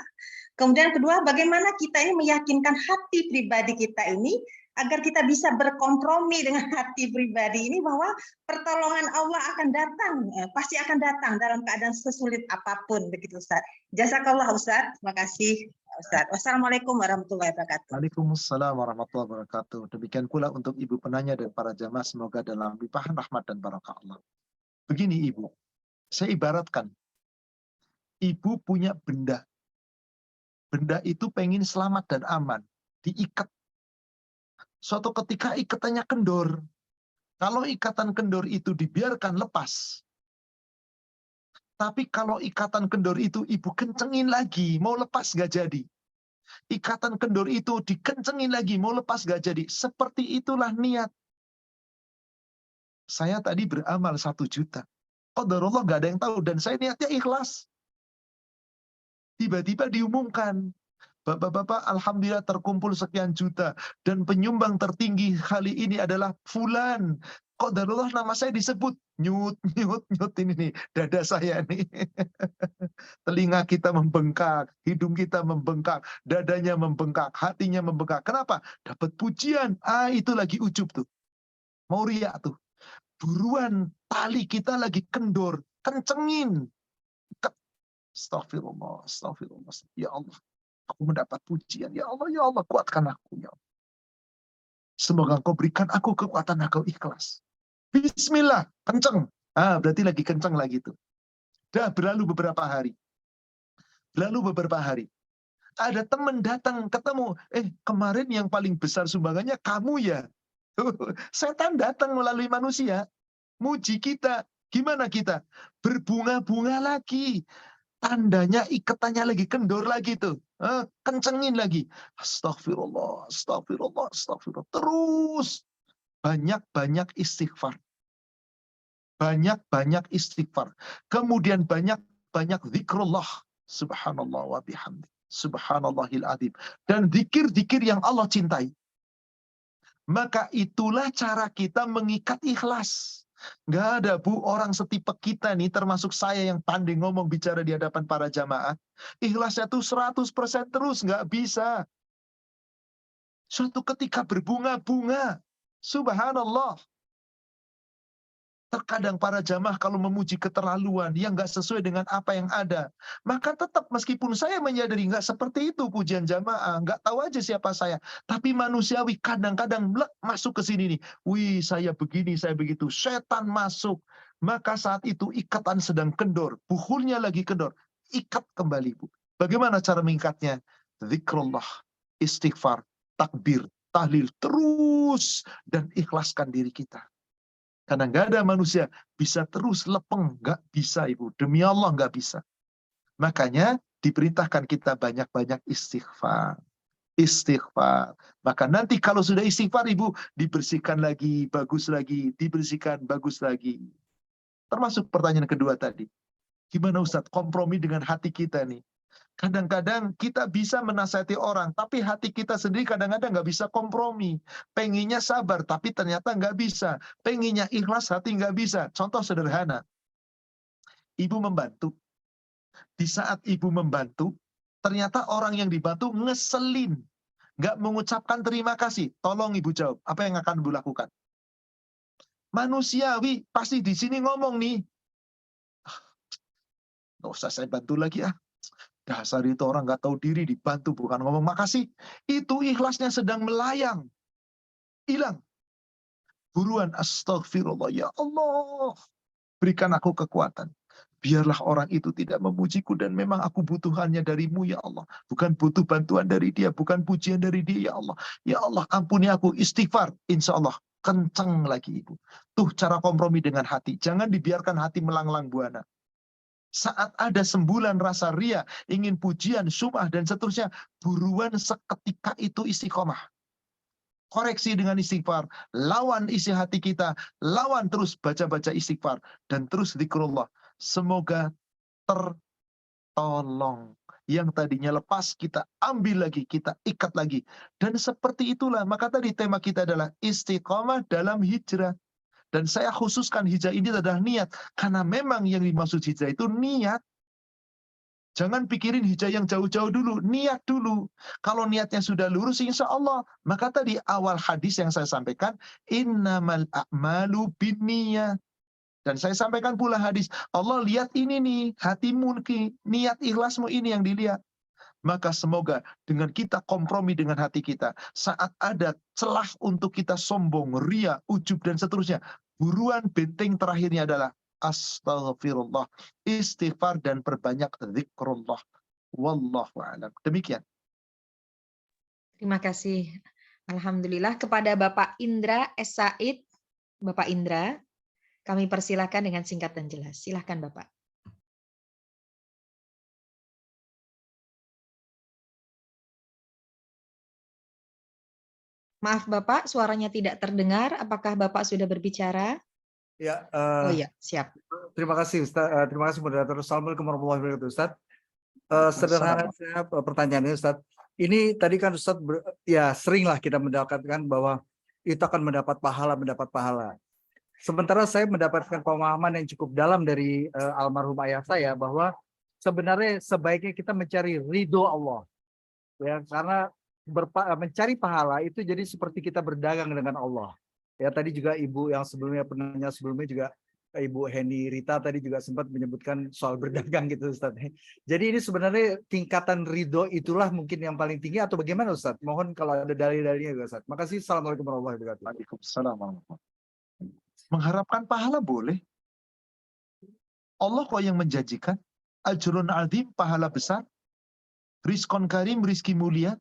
Speaker 3: Kemudian kedua, bagaimana kita ini meyakinkan hati pribadi kita ini agar kita bisa berkompromi dengan hati pribadi ini bahwa pertolongan Allah akan datang, pasti akan datang dalam keadaan sesulit apapun begitu Ustaz. Jazakallah Ustaz, terima kasih Ustaz. Wassalamualaikum warahmatullahi wabarakatuh.
Speaker 2: Waalaikumsalam warahmatullahi wabarakatuh. Demikian pula untuk Ibu penanya dan para jamaah, semoga dalam limpahan rahmat dan barakah Allah. Begini Ibu, saya ibaratkan, Ibu punya benda. Benda itu pengen selamat dan aman, diikat. Suatu ketika ikatannya kendor. Kalau ikatan kendor itu dibiarkan lepas. Tapi kalau ikatan kendor itu Ibu kencengin lagi, mau lepas gak jadi. Ikatan kendor itu dikencengin lagi, mau lepas gak jadi. Seperti itulah niat. Saya tadi beramal 1 juta. Qadarullah gak ada yang tahu. Dan saya niatnya ikhlas. Tiba-tiba diumumkan, Bapak-bapak, alhamdulillah terkumpul sekian juta. Dan penyumbang tertinggi kali ini adalah Fulan. Qadarullah nama saya disebut. Nyut ini nih, dada saya nih. Telinga kita membengkak, hidung kita membengkak, dadanya membengkak, hatinya membengkak. Kenapa? Dapat pujian. Itu lagi ujub tuh. Mau riak tuh. Buruan, tali kita lagi kendor. Kencengin. Astagfirullah, astagfirullah. Ya Allah, aku mendapat pujian. Ya Allah, kuatkan aku. Ya Allah. Semoga Engkau berikan aku kekuatan, aku ikhlas. Bismillah, kenceng. Berarti lagi kenceng lagi tuh. Dah berlalu beberapa hari. Ada teman datang ketemu, kemarin yang paling besar sumbangannya kamu ya. Setan datang melalui manusia, muji kita. Gimana kita? Berbunga-bunga lagi. Tandanya ikatannya lagi kendor lagi tuh. Kencengin lagi. Astagfirullah, astagfirullah, astagfirullah. Terus banyak-banyak istighfar. Banyak-banyak istighfar. Kemudian banyak-banyak zikrullah. Subhanallah wa bihamdi. Subhanallahil adzim. Dan zikir-zikir yang Allah cintai. Maka itulah cara kita mengikat ikhlas. Nggak ada Bu, orang setipe kita nih, termasuk saya yang pandai ngomong bicara di hadapan para jamaah. Ikhlasnya tuh 100% terus, nggak bisa. Suatu ketika berbunga-bunga. Subhanallah. Terkadang para jamaah kalau memuji keterlaluan yang nggak sesuai dengan apa yang ada, maka tetap meskipun saya menyadari nggak seperti itu pujian jamaah, nggak tahu aja siapa saya, tapi manusiawi kadang-kadang masuk ke sini nih, wih saya begini, saya begitu, setan masuk, maka saat itu ikatan sedang kendor, bukhulnya lagi kendor, ikat kembali Bu. Bagaimana cara mengikatnya? Zikrullah, istighfar, takbir, tahlil, terus dan ikhlaskan diri kita. Karena nggak ada manusia bisa terus lepeng, nggak bisa Ibu. Demi Allah nggak bisa. Makanya diperintahkan kita banyak-banyak istighfar. Istighfar. Maka nanti kalau sudah istighfar Ibu, dibersihkan lagi, bagus lagi, dibersihkan, bagus lagi. Termasuk pertanyaan kedua tadi. Gimana Ustadz kompromi dengan hati kita nih? Kadang-kadang kita bisa menasihati orang, tapi hati kita sendiri kadang-kadang nggak bisa kompromi. Pengennya sabar, tapi ternyata nggak bisa. Pengennya ikhlas, hati nggak bisa. Contoh sederhana, ibu membantu. Di saat ibu membantu, ternyata orang yang dibantu ngeselin. Nggak mengucapkan terima kasih. Tolong ibu jawab, apa yang akan ibu lakukan? Manusiawi, pasti di sini ngomong nih. Nggak usah saya bantu lagi ah. Dasar itu orang nggak tahu diri, dibantu bukan ngomong makasih. Itu ikhlasnya sedang melayang. Hilang. Buruan astagfirullah. Ya Allah, berikan aku kekuatan. Biarlah orang itu tidak memujiku dan memang aku butuhannya darimu ya Allah. Bukan butuh bantuan dari dia, bukan pujian dari dia ya Allah. Ya Allah ampuni aku, istighfar. Insya Allah kenceng lagi Ibu. Tuh cara kompromi dengan hati. Jangan dibiarkan hati melanglang buana. Saat ada sembulan rasa ria, ingin pujian, sum'ah, dan seterusnya, buruan seketika itu istiqomah. Koreksi dengan istighfar, lawan isi hati kita, lawan terus baca-baca istighfar, dan terus zikrullah. Semoga tertolong. Yang tadinya lepas, kita ambil lagi, kita ikat lagi. Dan seperti itulah, maka tadi tema kita adalah istiqomah dalam hijrah. Dan saya khususkan hijrah ini adalah niat. Karena memang yang dimaksud hijrah itu niat. Jangan pikirin hijrah yang jauh-jauh dulu. Niat dulu. Kalau niatnya sudah lurus, insya Allah. Maka tadi awal hadis yang saya sampaikan, innamal a'malu binniyat. Dan saya sampaikan pula hadis, Allah lihat ini nih, hatimu, niat ikhlasmu ini yang dilihat. Maka semoga dengan kita kompromi dengan hati kita, saat ada celah untuk kita sombong, ria, ujub, dan seterusnya, buruan benteng terakhirnya adalah astaghfirullah, istighfar, dan perbanyak zikrullah. Wallahu a'lam. Demikian.
Speaker 1: Terima kasih. Alhamdulillah kepada Bapak Indra S. Said. Bapak Indra, kami persilakan dengan singkat dan jelas. Silakan Bapak. Maaf Bapak, suaranya tidak terdengar. Apakah Bapak sudah berbicara?
Speaker 4: Ya.
Speaker 1: Oh iya, siap.
Speaker 4: Terima kasih Ustaz. Terima kasih moderator. Assalamualaikum warahmatullahi wabarakatuh Ustaz. Sederhana saya pertanyaannya Ustaz. Ini tadi kan Ustaz ya seringlah kita mendapatkan bahwa itu akan mendapat pahala. Sementara saya mendapatkan pemahaman yang cukup dalam dari almarhum ayah saya bahwa sebenarnya sebaiknya kita mencari ridho Allah. Ya, karena mencari pahala itu jadi seperti kita berdagang dengan Allah. Ya tadi juga ibu yang sebelumnya penanya sebelumnya juga Ibu Heni Rita tadi juga sempat menyebutkan soal berdagang gitu Ustaz. Jadi ini sebenarnya tingkatan ridho itulah mungkin yang paling tinggi atau bagaimana Ustaz? Mohon kalau ada dalil-dalilnya Ustaz. Makasih. Assalamualaikum warahmatullahi wabarakatuh.
Speaker 2: Waalaikumsalam warahmatullahi wabarakatuh. Mengharapkan pahala boleh. Allah kok yang menjanjikan. Ajrun azim, pahala besar. Rizkon karim, rizki mulia.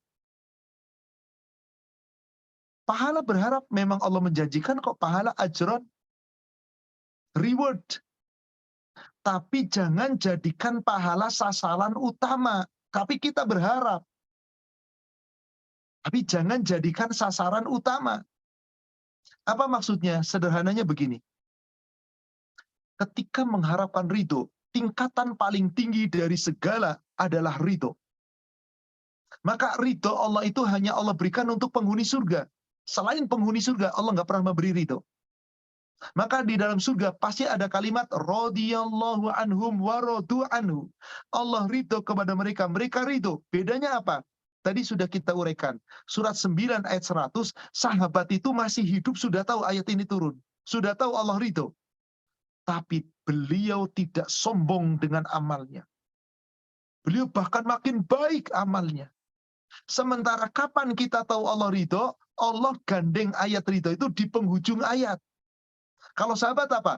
Speaker 2: Pahala berharap, memang Allah menjanjikan kok pahala ajron. Reward. Tapi jangan jadikan pahala sasaran utama. Tapi kita berharap. Tapi jangan jadikan sasaran utama. Apa maksudnya? Sederhananya begini. Ketika mengharapkan ridho, tingkatan paling tinggi dari segala adalah ridho. Maka ridho Allah itu hanya Allah berikan untuk penghuni surga. Selain penghuni surga, Allah nggak pernah memberi ridho. Maka di dalam surga pasti ada kalimat radhiyallahu anhum wa radu anhu. Allah ridho kepada mereka, mereka ridho. Bedanya apa? Tadi sudah kita uraikan. Surat 9 ayat 100, sahabat itu masih hidup sudah tahu ayat ini turun. Sudah tahu Allah ridho. Tapi beliau tidak sombong dengan amalnya. Beliau bahkan makin baik amalnya. Sementara kapan kita tahu Allah ridho? Allah gandeng ayat ridho itu di penghujung ayat. Kalau sahabat apa?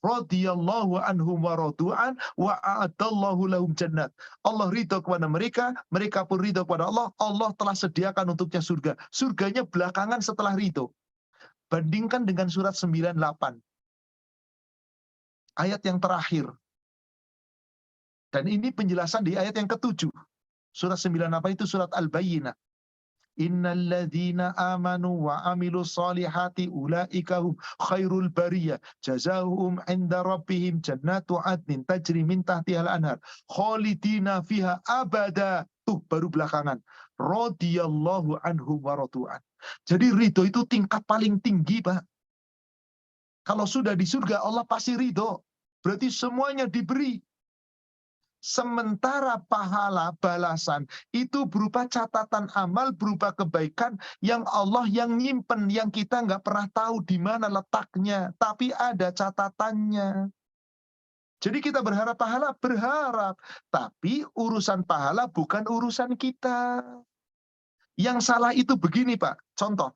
Speaker 2: Radhiyallahu anhum wa radu'an wa a'adallahu lahum jannat. Allah ridho kepada mereka, mereka pun ridho kepada Allah. Allah telah sediakan untuknya surga. Surganya belakangan setelah ridho. Bandingkan dengan surat 98. Ayat yang terakhir. Dan ini penjelasan di ayat yang ke-7. Surat 98 itu surat Al-Bayyinah. Innalladzina amanu wa amilu salihati ulaika hum khairul bariyah jazaohum 'inda rabbihim jannatu 'adnin tajri min tahtihal anhar khalidina fiha abada. Tuh baru belakangan. Radhiyallahu anhum wa radu'an. Jadi ridho itu tingkat paling tinggi, Pak. Kalau sudah di surga Allah pasti ridho. Berarti semuanya diberi. Sementara pahala balasan itu berupa catatan amal, berupa kebaikan yang Allah yang nyimpen, yang kita nggak pernah tahu di mana letaknya, tapi ada catatannya. Jadi kita berharap pahala, berharap. Tapi urusan pahala bukan urusan kita. Yang salah itu begini, Pak. Contoh.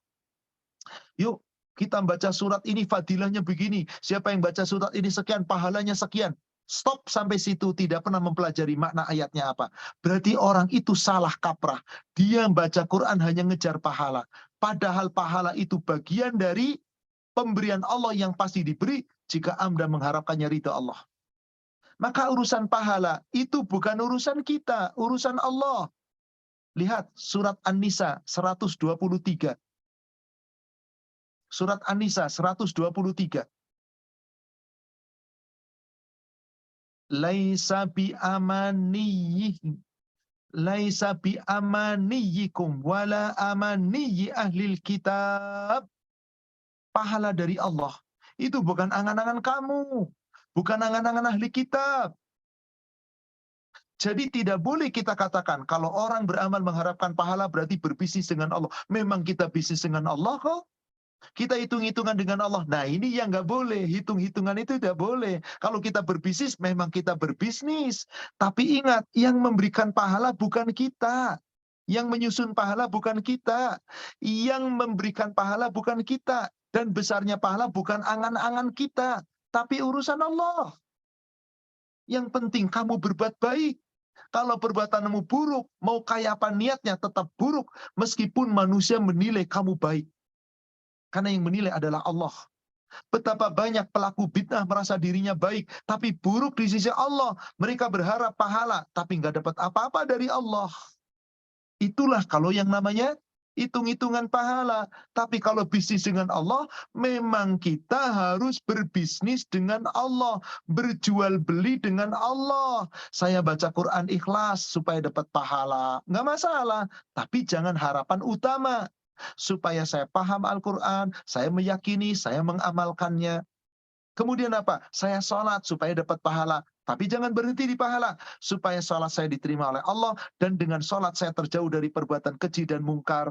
Speaker 2: Yuk, kita baca surat ini fadilahnya begini. Siapa yang baca surat ini sekian, pahalanya sekian. Stop sampai situ, tidak pernah mempelajari makna ayatnya apa. Berarti orang itu salah kaprah. Dia baca Quran hanya ngejar pahala. Padahal pahala itu bagian dari pemberian Allah yang pasti diberi jika Anda mengharapkannya ridha Allah. Maka urusan pahala itu bukan urusan kita, urusan Allah. Lihat surat An-Nisa 123. Surat An-Nisa 123. Laisa bi amaniyihim laisa bi amaniyikum wala amaniyi ahlil kitab. Pahala dari Allah itu bukan angan-angan kamu, bukan angan-angan ahli kitab. Jadi tidak boleh kita katakan kalau orang beramal mengharapkan pahala berarti berbisnis dengan Allah. Memang kita bisnis dengan Allah kok. Kita hitung-hitungan dengan Allah. Nah ini yang nggak boleh. Hitung-hitungan itu tidak boleh. Kalau kita berbisnis, memang kita berbisnis. Tapi ingat, yang memberikan pahala bukan kita. Yang menyusun pahala bukan kita. Yang memberikan pahala bukan kita. Dan besarnya pahala bukan angan-angan kita. Tapi urusan Allah. Yang penting kamu berbuat baik. Kalau perbuatanmu buruk, mau kaya apa niatnya tetap buruk. Meskipun manusia menilai kamu baik. Karena yang menilai adalah Allah. Betapa banyak pelaku bid'ah merasa dirinya baik, tapi buruk di sisi Allah. Mereka berharap pahala, tapi nggak dapat apa-apa dari Allah. Itulah kalau yang namanya hitung-hitungan pahala. Tapi kalau bisnis dengan Allah, memang kita harus berbisnis dengan Allah. Berjual beli dengan Allah. Saya baca Quran ikhlas supaya dapat pahala. Nggak masalah, tapi jangan harapan utama. Supaya saya paham Al-Quran, saya meyakini, saya mengamalkannya. Kemudian apa? Saya sholat supaya dapat pahala. Tapi jangan berhenti di pahala. Supaya sholat saya diterima oleh Allah. Dan dengan sholat saya terjauh dari perbuatan keji dan mungkar.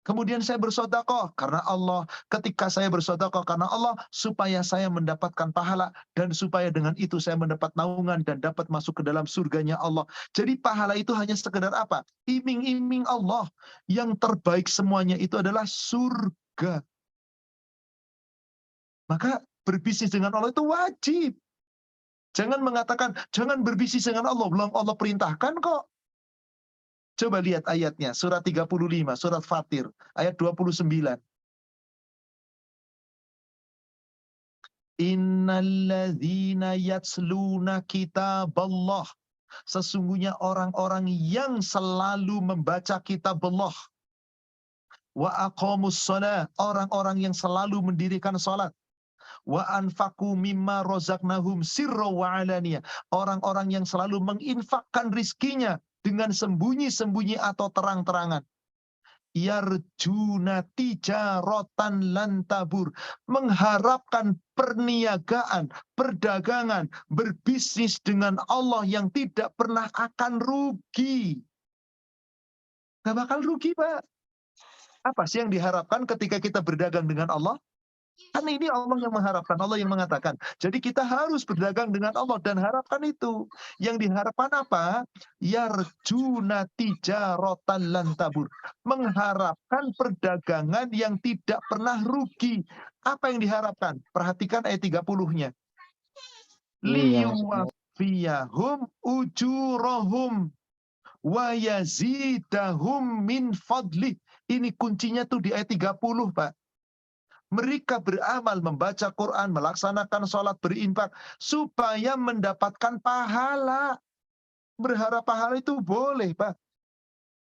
Speaker 2: Kemudian saya bersedekah karena Allah. Ketika saya bersedekah karena Allah, supaya saya mendapatkan pahala, dan supaya dengan itu saya mendapat naungan dan dapat masuk ke dalam surganya Allah. Jadi pahala itu hanya sekedar apa? Iming-iming Allah. Yang terbaik semuanya itu adalah surga. Maka berbisnis dengan Allah itu wajib. Jangan mengatakan, jangan berbisnis dengan Allah, belum Allah perintahkan kok. Coba lihat ayatnya, surat 35, surat Fatir, ayat 29. Innalladzina yatsluna kitaballah. Sesungguhnya orang-orang yang selalu membaca kitab Allah. Wa aqamus shalah, orang-orang yang selalu mendirikan salat. Wa anfaqu mimma razaqnahum sirra wa alaniya, orang-orang yang selalu menginfakkan rizkinya dengan sembunyi-sembunyi atau terang-terangan. Yarjuna tijaratan lan tabur, mengharapkan perniagaan, perdagangan, berbisnis dengan Allah yang tidak pernah akan rugi. Gak bakal rugi, Pak. Apa sih yang diharapkan ketika kita berdagang dengan Allah? Kan ini Allah yang mengharapkan, Allah yang mengatakan. Jadi kita harus berdagang dengan Allah dan harapkan itu. Yang diharapkan apa? Yarjuna tijaratan lan tabur. Mengharapkan perdagangan yang tidak pernah rugi. Apa yang diharapkan? Perhatikan ayat 30-nya. Liyuwafiyahum ujurahum wa yazidahum min fadlih. Ini kuncinya tuh di ayat 30, Pak. Mereka beramal, membaca Quran, melaksanakan sholat, berinfak, supaya mendapatkan pahala. Berharap pahala itu boleh, Pak.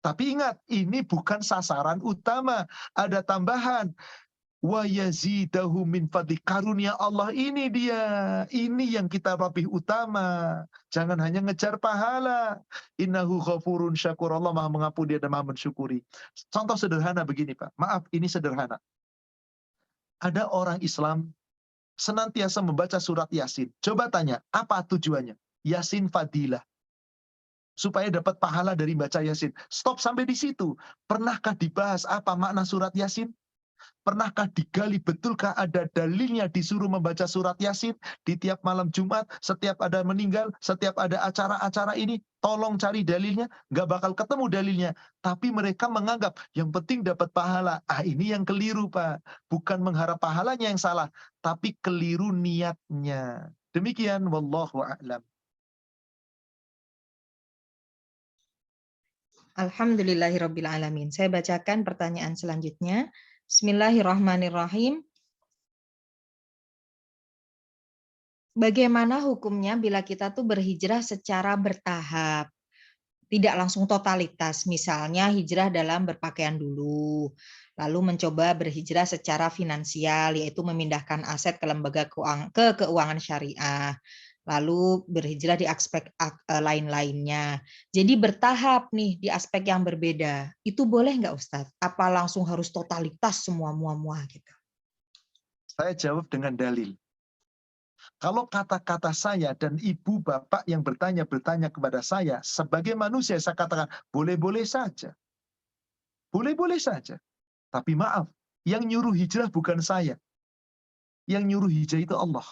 Speaker 2: Tapi ingat, ini bukan sasaran utama. Ada tambahan. Wa yazidahu min fadli, karunia Allah ini dia. Ini yang kita lebih utama. Jangan hanya ngejar pahala. Innahu ghafurun syakur. Allah maha mengampuni dan maha mensyukuri. Contoh sederhana begini, Pak. Maaf, ini sederhana. Ada orang Islam senantiasa membaca surat Yasin. Coba tanya, apa tujuannya? Yasin fadilah. Supaya dapat pahala dari baca Yasin. Stop sampai di situ. Pernahkah dibahas apa makna surat Yasin? Pernahkah digali betulkah ada dalilnya disuruh membaca surat Yasin di tiap malam Jumat, setiap ada meninggal, setiap ada acara-acara ini, tolong cari dalilnya, nggak bakal ketemu dalilnya. Tapi mereka menganggap yang penting dapat pahala. Ini yang keliru, Pak. Bukan mengharap pahalanya yang salah, tapi keliru niatnya. Demikian, wallahu a'lam.
Speaker 1: Alhamdulillahirrabbilalamin. Saya bacakan pertanyaan selanjutnya. Bismillahirrahmanirrahim. Bagaimana hukumnya bila kita tuh berhijrah secara bertahap? Tidak langsung totalitas, misalnya hijrah dalam berpakaian dulu, lalu mencoba berhijrah secara finansial, yaitu memindahkan aset ke lembaga keuangan syariah, lalu berhijrah di aspek lain-lainnya. Jadi bertahap nih di aspek yang berbeda. Itu boleh nggak Ustadz? Apa langsung harus totalitas semua muah-muah gitu?
Speaker 2: Saya jawab dengan dalil. Kalau kata-kata saya dan ibu bapak yang bertanya kepada saya, sebagai manusia saya katakan, boleh-boleh saja. Boleh-boleh saja. Tapi maaf, yang nyuruh hijrah bukan saya. Yang nyuruh hijrah itu Allah.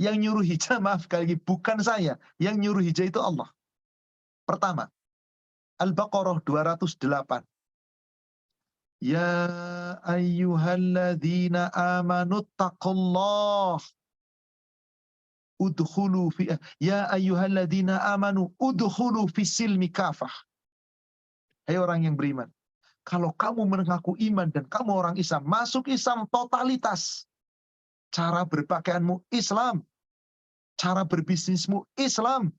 Speaker 2: Yang nyuruh hijrah, maaf sekali lagi, bukan saya. Yang nyuruh hijrah itu Allah. Pertama, Al-Baqarah 208. Ya ayyuhalladzina amanuttaqullah. Udkhulu fi ya ayyuhalladzina amanu udkhulu fisilmi kafah. Hai orang yang beriman, kalau kamu mengaku iman dan kamu orang Islam, masuk Islam totalitas. Cara berpakaianmu Islam, cara berbisnismu Islam,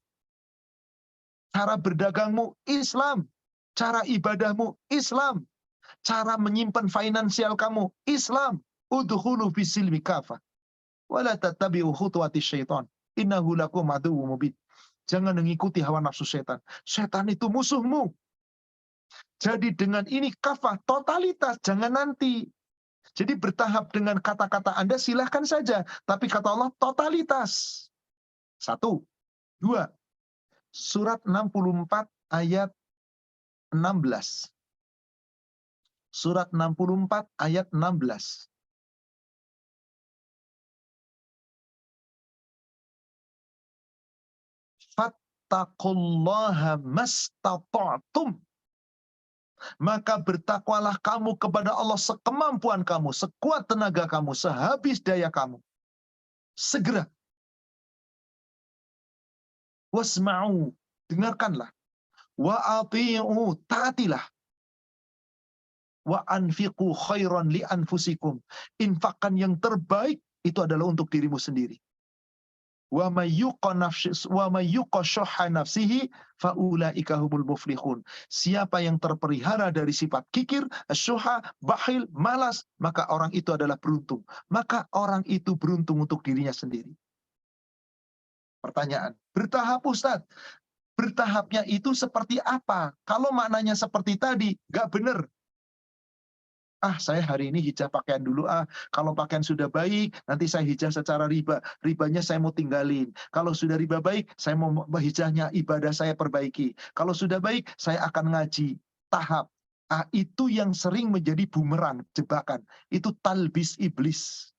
Speaker 2: cara berdagangmu Islam, cara ibadahmu Islam, cara menyimpan finansial kamu Islam. Udkhulu fisilmi kafah. Wala tattabi'u khutuwati syaitan. Innahu lakum aduwwum mubin. Jangan mengikuti hawa nafsu setan. Setan itu musuhmu. Jadi dengan ini kafah, totalitas, jangan nanti. Jadi bertahap dengan kata-kata Anda silahkan saja. Tapi kata Allah totalitas. 1. 2. Surat 64 ayat 16. Surat 64 ayat 16. Fattaqullaha mastata'tum. Maka bertakwalah kamu kepada Allah sekemampuan kamu, sekuat tenaga kamu, sehabis daya kamu. Segera. Wasma'u, dengarkanlah. Wa ati'u, taatilah. Wa anfiqu khairan li anfusikum. Infakkan yang terbaik itu adalah untuk dirimu sendiri. Wa may yuqa syuhha nafsihi faulaika humul muflihun. Siapa yang terpelihara dari sifat kikir, syuhha, bakhil, malas, maka orang itu adalah beruntung. Maka orang itu beruntung untuk dirinya sendiri. Pertanyaan, bertahap Ustaz. Bertahapnya itu seperti apa? Kalau maknanya seperti tadi, nggak benar. Saya hari ini hijah pakaian dulu. Kalau pakaian sudah baik, nanti saya hijah secara riba. Ribanya saya mau tinggalin. Kalau sudah riba baik, saya mau hijahnya ibadah saya perbaiki. Kalau sudah baik, saya akan ngaji. Tahap. Itu yang sering menjadi bumerang, jebakan. Itu talbis iblis.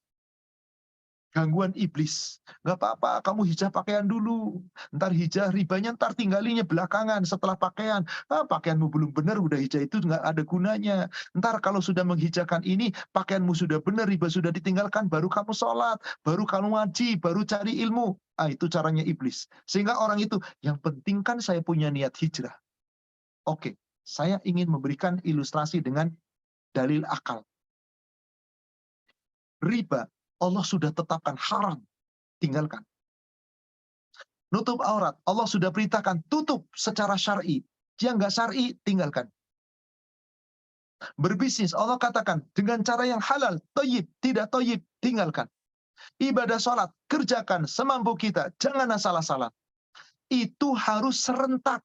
Speaker 2: Gangguan iblis. Nggak apa-apa, kamu hijah pakaian dulu. Ntar hijah ribanya, ntar tinggalinya belakangan setelah pakaian. Pakaianmu belum benar, udah hijah itu nggak ada gunanya. Ntar kalau sudah menghijahkan ini, pakaianmu sudah benar, riba sudah ditinggalkan, baru kamu sholat, baru kamu ngaji, baru cari ilmu. Itu caranya iblis. Sehingga orang itu, yang penting kan saya punya niat hijrah. Oke, saya ingin memberikan ilustrasi dengan dalil akal. Riba, Allah sudah tetapkan haram, tinggalkan. Nutup aurat, Allah sudah perintahkan tutup secara syar'i. Yang nggak syar'i, tinggalkan. Berbisnis, Allah katakan dengan cara yang halal, thayyib, tidak thayyib, tinggalkan. Ibadah sholat, kerjakan semampu kita, jangan asal-asalan. Itu harus serentak.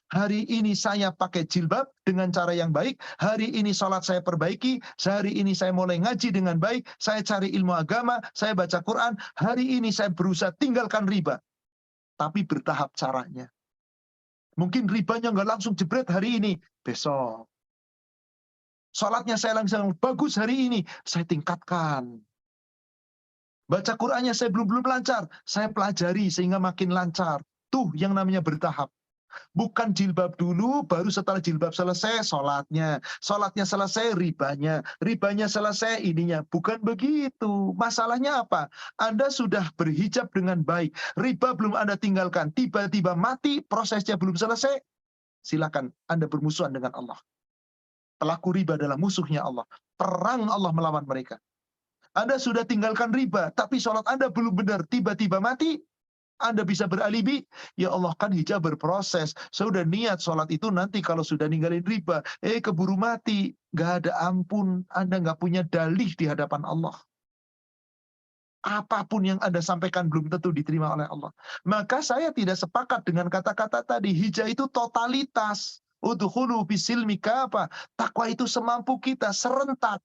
Speaker 2: Hari ini saya pakai jilbab dengan cara yang baik. Hari ini sholat saya perbaiki. Hari ini saya mulai ngaji dengan baik. Saya cari ilmu agama. Saya baca Quran. Hari ini saya berusaha tinggalkan riba. Tapi bertahap caranya. Mungkin ribanya nggak langsung jebret hari ini. Besok. Sholatnya saya langsung bagus hari ini. Saya tingkatkan. Baca Qurannya saya belum lancar. Saya pelajari sehingga makin lancar. Tuh yang namanya bertahap. Bukan jilbab dulu, baru setelah jilbab selesai, sholatnya. Sholatnya selesai, ribanya. Ribanya selesai, ininya. Bukan begitu. Masalahnya apa? Anda sudah berhijab dengan baik. Riba belum Anda tinggalkan. Tiba-tiba mati, prosesnya belum selesai. Silakan Anda bermusuhan dengan Allah. Pelaku riba adalah musuhnya Allah. Perang Allah melawan mereka. Anda sudah tinggalkan riba, tapi sholat Anda belum benar. Tiba-tiba mati, Anda bisa beralibi, ya Allah kan hijab berproses. Saya udah niat sholat itu nanti kalau sudah ninggalin riba. Keburu mati. Gak ada ampun. Anda gak punya dalih di hadapan Allah. Apapun yang Anda sampaikan belum tentu diterima oleh Allah. Maka saya tidak sepakat dengan kata-kata tadi. Hijab itu totalitas. Udkhulu bisilmi kafah. Takwa itu semampu kita, serentak.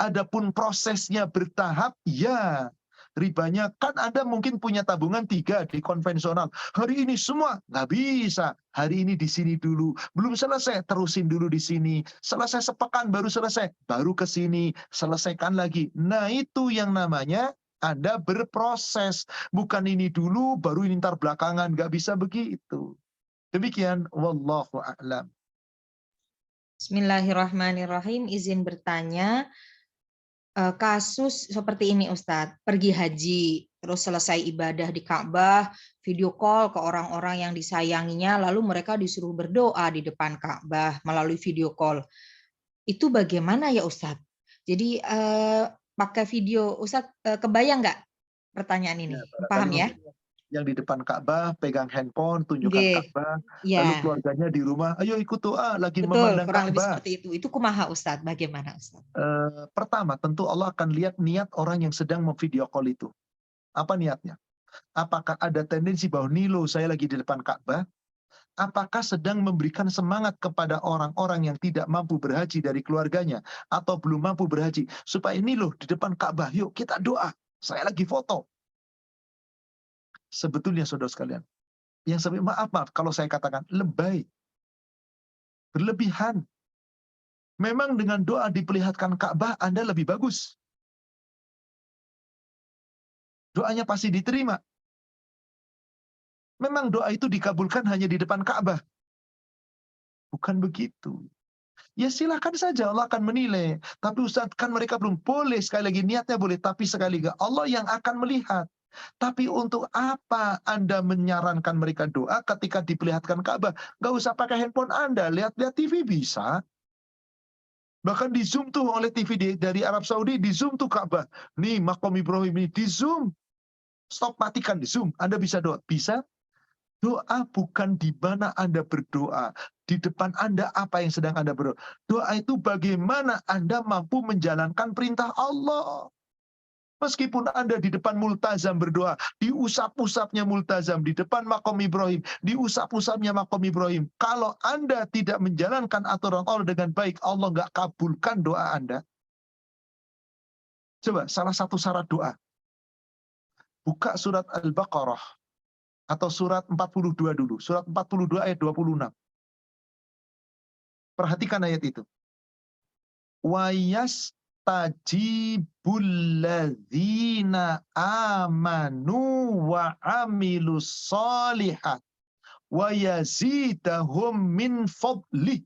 Speaker 2: Adapun prosesnya bertahap, ya. Ribanya kan Anda mungkin punya tabungan 3 di konvensional. Hari ini semua nggak bisa. Hari ini di sini dulu. Belum selesai, terusin dulu di sini. Selesai sepekan baru selesai, baru ke sini. Selesaikan lagi. Nah itu yang namanya Anda berproses. Bukan ini dulu, baru ini ntar belakangan. Nggak bisa begitu. Demikian, wallahu a'lam.
Speaker 1: Bismillahirrahmanirrahim. Izin bertanya, kasus seperti ini Ustadz, pergi haji, terus selesai ibadah di Ka'bah, video call ke orang-orang yang disayanginya, lalu mereka disuruh berdoa di depan Ka'bah melalui video call. Itu bagaimana ya Ustadz? Jadi pakai video, Ustadz kebayang nggak pertanyaan ini? Paham ya?
Speaker 2: Yang di depan Ka'bah, pegang handphone, tunjukkan Ka'bah, lalu keluarganya di rumah, ayo ikut doa, lagi memandang
Speaker 1: kurang lebih
Speaker 2: Ka'bah.
Speaker 1: seperti itu. Itu kumaha Ustadz, bagaimana Ustadz?
Speaker 2: Pertama, tentu Allah akan lihat niat orang yang sedang memvideo call itu. Apa niatnya? Apakah ada tendensi bahwa Nilo saya lagi di depan Ka'bah? Apakah sedang memberikan semangat kepada orang-orang yang tidak mampu berhaji dari keluarganya atau belum mampu berhaji supaya Nilo di depan Ka'bah, yuk kita doa, saya lagi foto. Sebetulnya saudara sekalian, yang sampai maaf kalau saya katakan lebay, berlebihan. Memang dengan doa diperlihatkan Ka'bah Anda lebih bagus. Doanya pasti diterima. Memang doa itu dikabulkan hanya di depan Ka'bah. Bukan begitu. Ya silakan saja, Allah akan menilai. Tapi Ustaz, kan mereka belum boleh, sekali lagi niatnya boleh, tapi sekali lagi Allah yang akan melihat. Tapi untuk apa Anda menyarankan mereka doa ketika diperlihatkan Ka'bah? Gak usah pakai handphone Anda, lihat-lihat TV bisa. Bahkan di zoom tuh oleh TV dari Arab Saudi, di zoom tuh Ka'bah. Nih Maqam Ibrahim ini di zoom. Stop, matikan di zoom. Anda bisa doa. Bisa. Doa bukan di mana Anda berdoa. Di depan Anda apa yang sedang Anda berdoa. Doa itu bagaimana Anda mampu menjalankan perintah Allah. Meskipun Anda di depan multazam berdoa, diusap-usapnya multazam, di depan Maqam Ibrahim, diusap-usapnya Maqam Ibrahim. Kalau Anda tidak menjalankan aturan Allah dengan baik, Allah nggak kabulkan doa Anda. Coba, salah satu syarat doa. Buka surat Al-Baqarah. Atau surat 42 dulu. Surat 42 ayat 26. Perhatikan ayat itu. Wa yastajibul ladzina amanu wa amilus shalihat wa yazidahum min fadlih.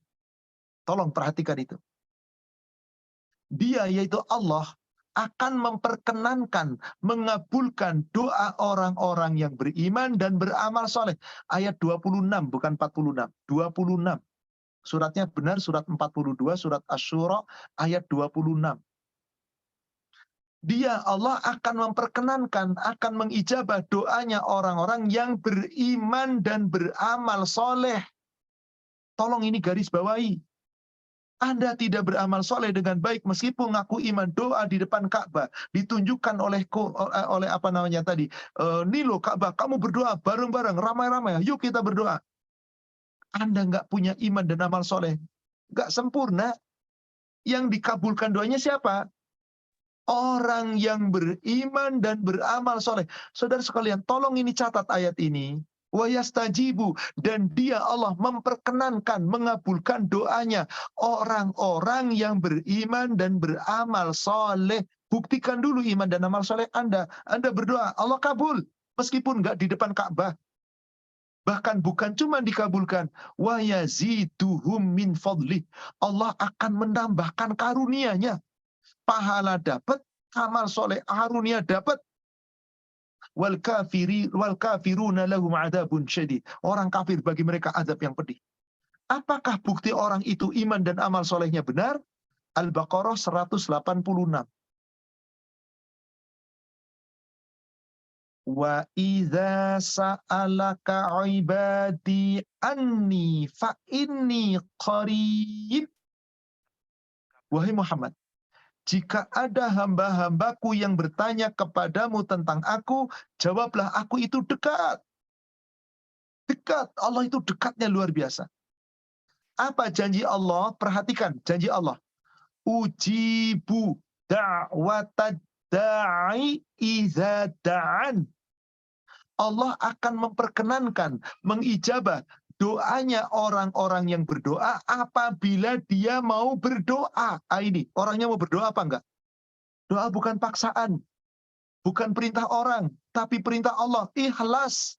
Speaker 2: Tolong perhatikan itu. Dia yaitu Allah akan memperkenankan, mengabulkan doa orang-orang yang beriman dan beramal soleh. Ayat 26, bukan 46. 26. Suratnya benar, surat 42, surat Asy-Syura, ayat 26. Dia, Allah akan memperkenankan, akan mengijabah doanya orang-orang yang beriman dan beramal soleh. Tolong ini garis bawahi. Anda tidak beramal soleh dengan baik meskipun ngaku iman, doa di depan Ka'bah ditunjukkan oleh apa namanya tadi, nih loh Ka'bah, kamu berdoa bareng-bareng ramai-ramai, yuk kita berdoa. Anda nggak punya iman dan amal soleh, nggak sempurna. Yang dikabulkan doanya siapa? Orang yang beriman dan beramal soleh. Saudara sekalian, tolong ini catat ayat ini. Wa yastajibu, dan dia Allah memperkenankan, mengabulkan doanya orang-orang yang beriman dan beramal soleh. Buktikan dulu iman dan amal soleh Anda. Anda berdoa, Allah kabul. Meskipun nggak di depan Ka'bah. Bahkan bukan cuma dikabulkan. Wa yaziduhum min fadlih. Allah akan menambahkan karunia-Nya. Pahala dapat, amal soleh karunia dapat. Wal kafiruna lahum adzabun syadid. Orang kafir bagi mereka azab yang pedih. Apakah bukti orang itu iman dan amal solehnya benar? Al-Baqarah 186. Wa idza sa'alaka 'ibadi anni fa inni qarib. Wahai Muhammad, jika ada hamba-hambaku yang bertanya kepadamu tentang aku, jawablah aku itu dekat. Dekat. Allah itu dekatnya luar biasa. Apa janji Allah? Perhatikan janji Allah. Ujibu da'watad da'i idza da'an. Allah akan memperkenankan, mengijabah doanya orang-orang yang berdoa apabila dia mau berdoa. Ini, orangnya mau berdoa apa enggak? Doa bukan paksaan, bukan perintah orang, tapi perintah Allah. Ikhlas.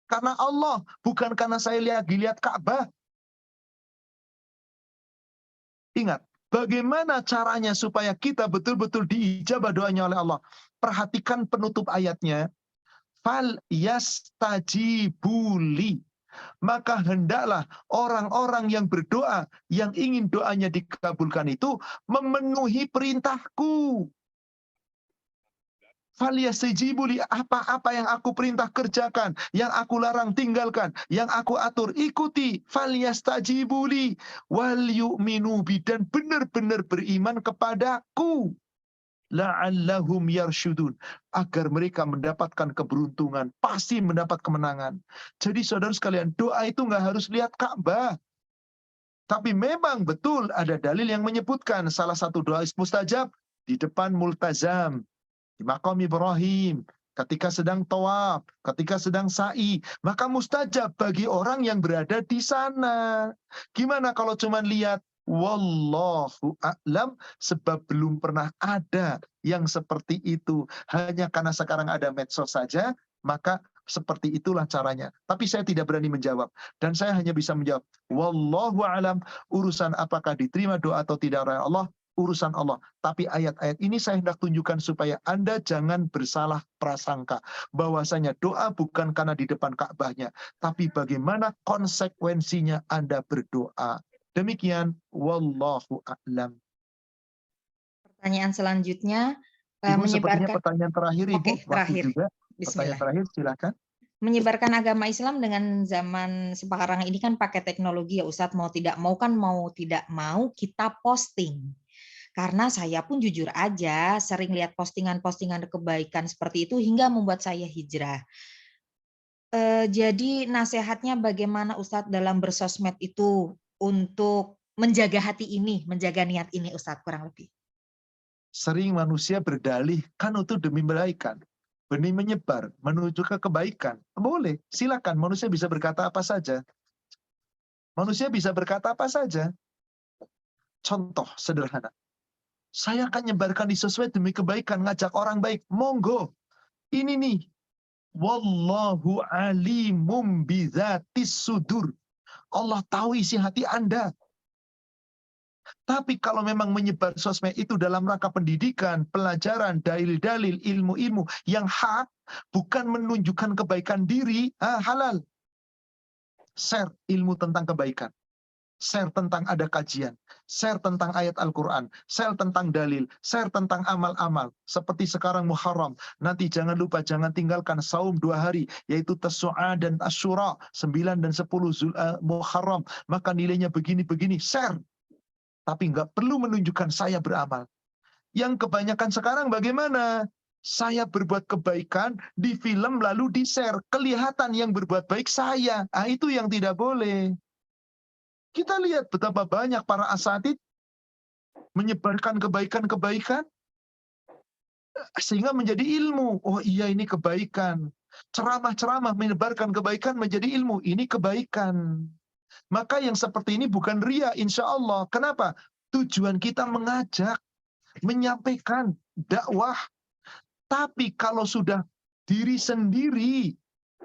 Speaker 2: Karena Allah, bukan karena saya lihat Ka'bah. Ingat, bagaimana caranya supaya kita betul-betul diijabah doanya oleh Allah? Perhatikan penutup ayatnya. Fal yastajibuli. Maka hendaklah orang-orang yang berdoa, yang ingin doanya dikabulkan itu memenuhi perintahku. Falyastajibuli, apa-apa yang aku perintah kerjakan, yang aku larang tinggalkan, yang aku atur ikuti. Falyastajibuli wal yu'minu bi, dan benar-benar beriman kepadaku. La'allahum yarsyudun, agar mereka mendapatkan keberuntungan, pasti mendapat kemenangan. Jadi saudara sekalian, doa itu nggak harus lihat Ka'bah. Tapi memang betul ada dalil yang menyebutkan salah satu doa mustajab di depan multazam, di Maqam Ibrahim, ketika sedang tawaf, ketika sedang sa'i, maka mustajab bagi orang yang berada di sana. Gimana kalau cuma lihat Wallahu a'lam, sebab belum pernah ada yang seperti itu. Hanya karena sekarang ada medsos saja, maka seperti itulah caranya. Tapi saya tidak berani menjawab. Dan saya hanya bisa menjawab, wallahu a'lam, urusan apakah diterima doa atau tidak oleh Allah, urusan Allah. Tapi ayat-ayat ini saya hendak tunjukkan supaya Anda jangan bersalah prasangka. Bahwasanya doa bukan karena di depan Ka'bahnya, tapi bagaimana konsekuensinya Anda berdoa. Demikian, wallahu a'lam.
Speaker 1: Pertanyaan selanjutnya,
Speaker 2: Ibu sepertinya
Speaker 1: menyebarkan
Speaker 2: pertanyaan terakhir, Ibu.
Speaker 1: Oke,
Speaker 2: Waktu
Speaker 1: terakhir.
Speaker 2: juga. Pertanyaan
Speaker 1: Bismillah.
Speaker 2: terakhir, silakan.
Speaker 1: Menyebarkan agama Islam dengan zaman sekarang ini kan pakai teknologi ya Ustadz, mau tidak mau kita posting. Karena saya pun jujur aja sering lihat postingan-postingan kebaikan seperti itu hingga membuat saya hijrah. Jadi nasihatnya bagaimana Ustadz dalam bersosmed itu untuk menjaga hati ini, menjaga niat ini Ustadz kurang lebih.
Speaker 2: Sering manusia berdalih, kan itu demi kebaikan. Benih menyebar, menuju ke kebaikan. Boleh, silakan. Manusia bisa berkata apa saja. Manusia bisa berkata apa saja. Contoh sederhana. Saya akan nyebarkan di sosmed demi kebaikan, ngajak orang baik. Monggo. Ini nih. Wallahu alimum bidzatis sudur. Allah tahu isi hati Anda. Tapi kalau memang menyebar sosmed itu dalam rangka pendidikan, pelajaran, dalil-dalil, ilmu-ilmu yang hak, bukan menunjukkan kebaikan diri, halal. Share ilmu tentang kebaikan. Share tentang ada kajian. Share tentang ayat Al-Quran. Share tentang dalil. Share tentang amal-amal. Seperti sekarang Muharram. Nanti jangan lupa, jangan tinggalkan saum 2 hari. Yaitu Tasu'a dan Asyura. 9 dan 10 Muharram. Maka nilainya begini-begini. Share. Tapi nggak perlu menunjukkan saya beramal. Yang kebanyakan sekarang bagaimana? Saya berbuat kebaikan di film lalu di-share. Kelihatan yang berbuat baik saya. Itu yang tidak boleh. Kita lihat betapa banyak para asatid menyebarkan kebaikan-kebaikan sehingga menjadi ilmu. Oh iya, ini kebaikan. Ceramah-ceramah menyebarkan kebaikan menjadi ilmu. Ini kebaikan. Maka yang seperti ini bukan ria, insya Allah. Kenapa? Tujuan kita mengajak, menyampaikan dakwah. Tapi kalau sudah diri sendiri,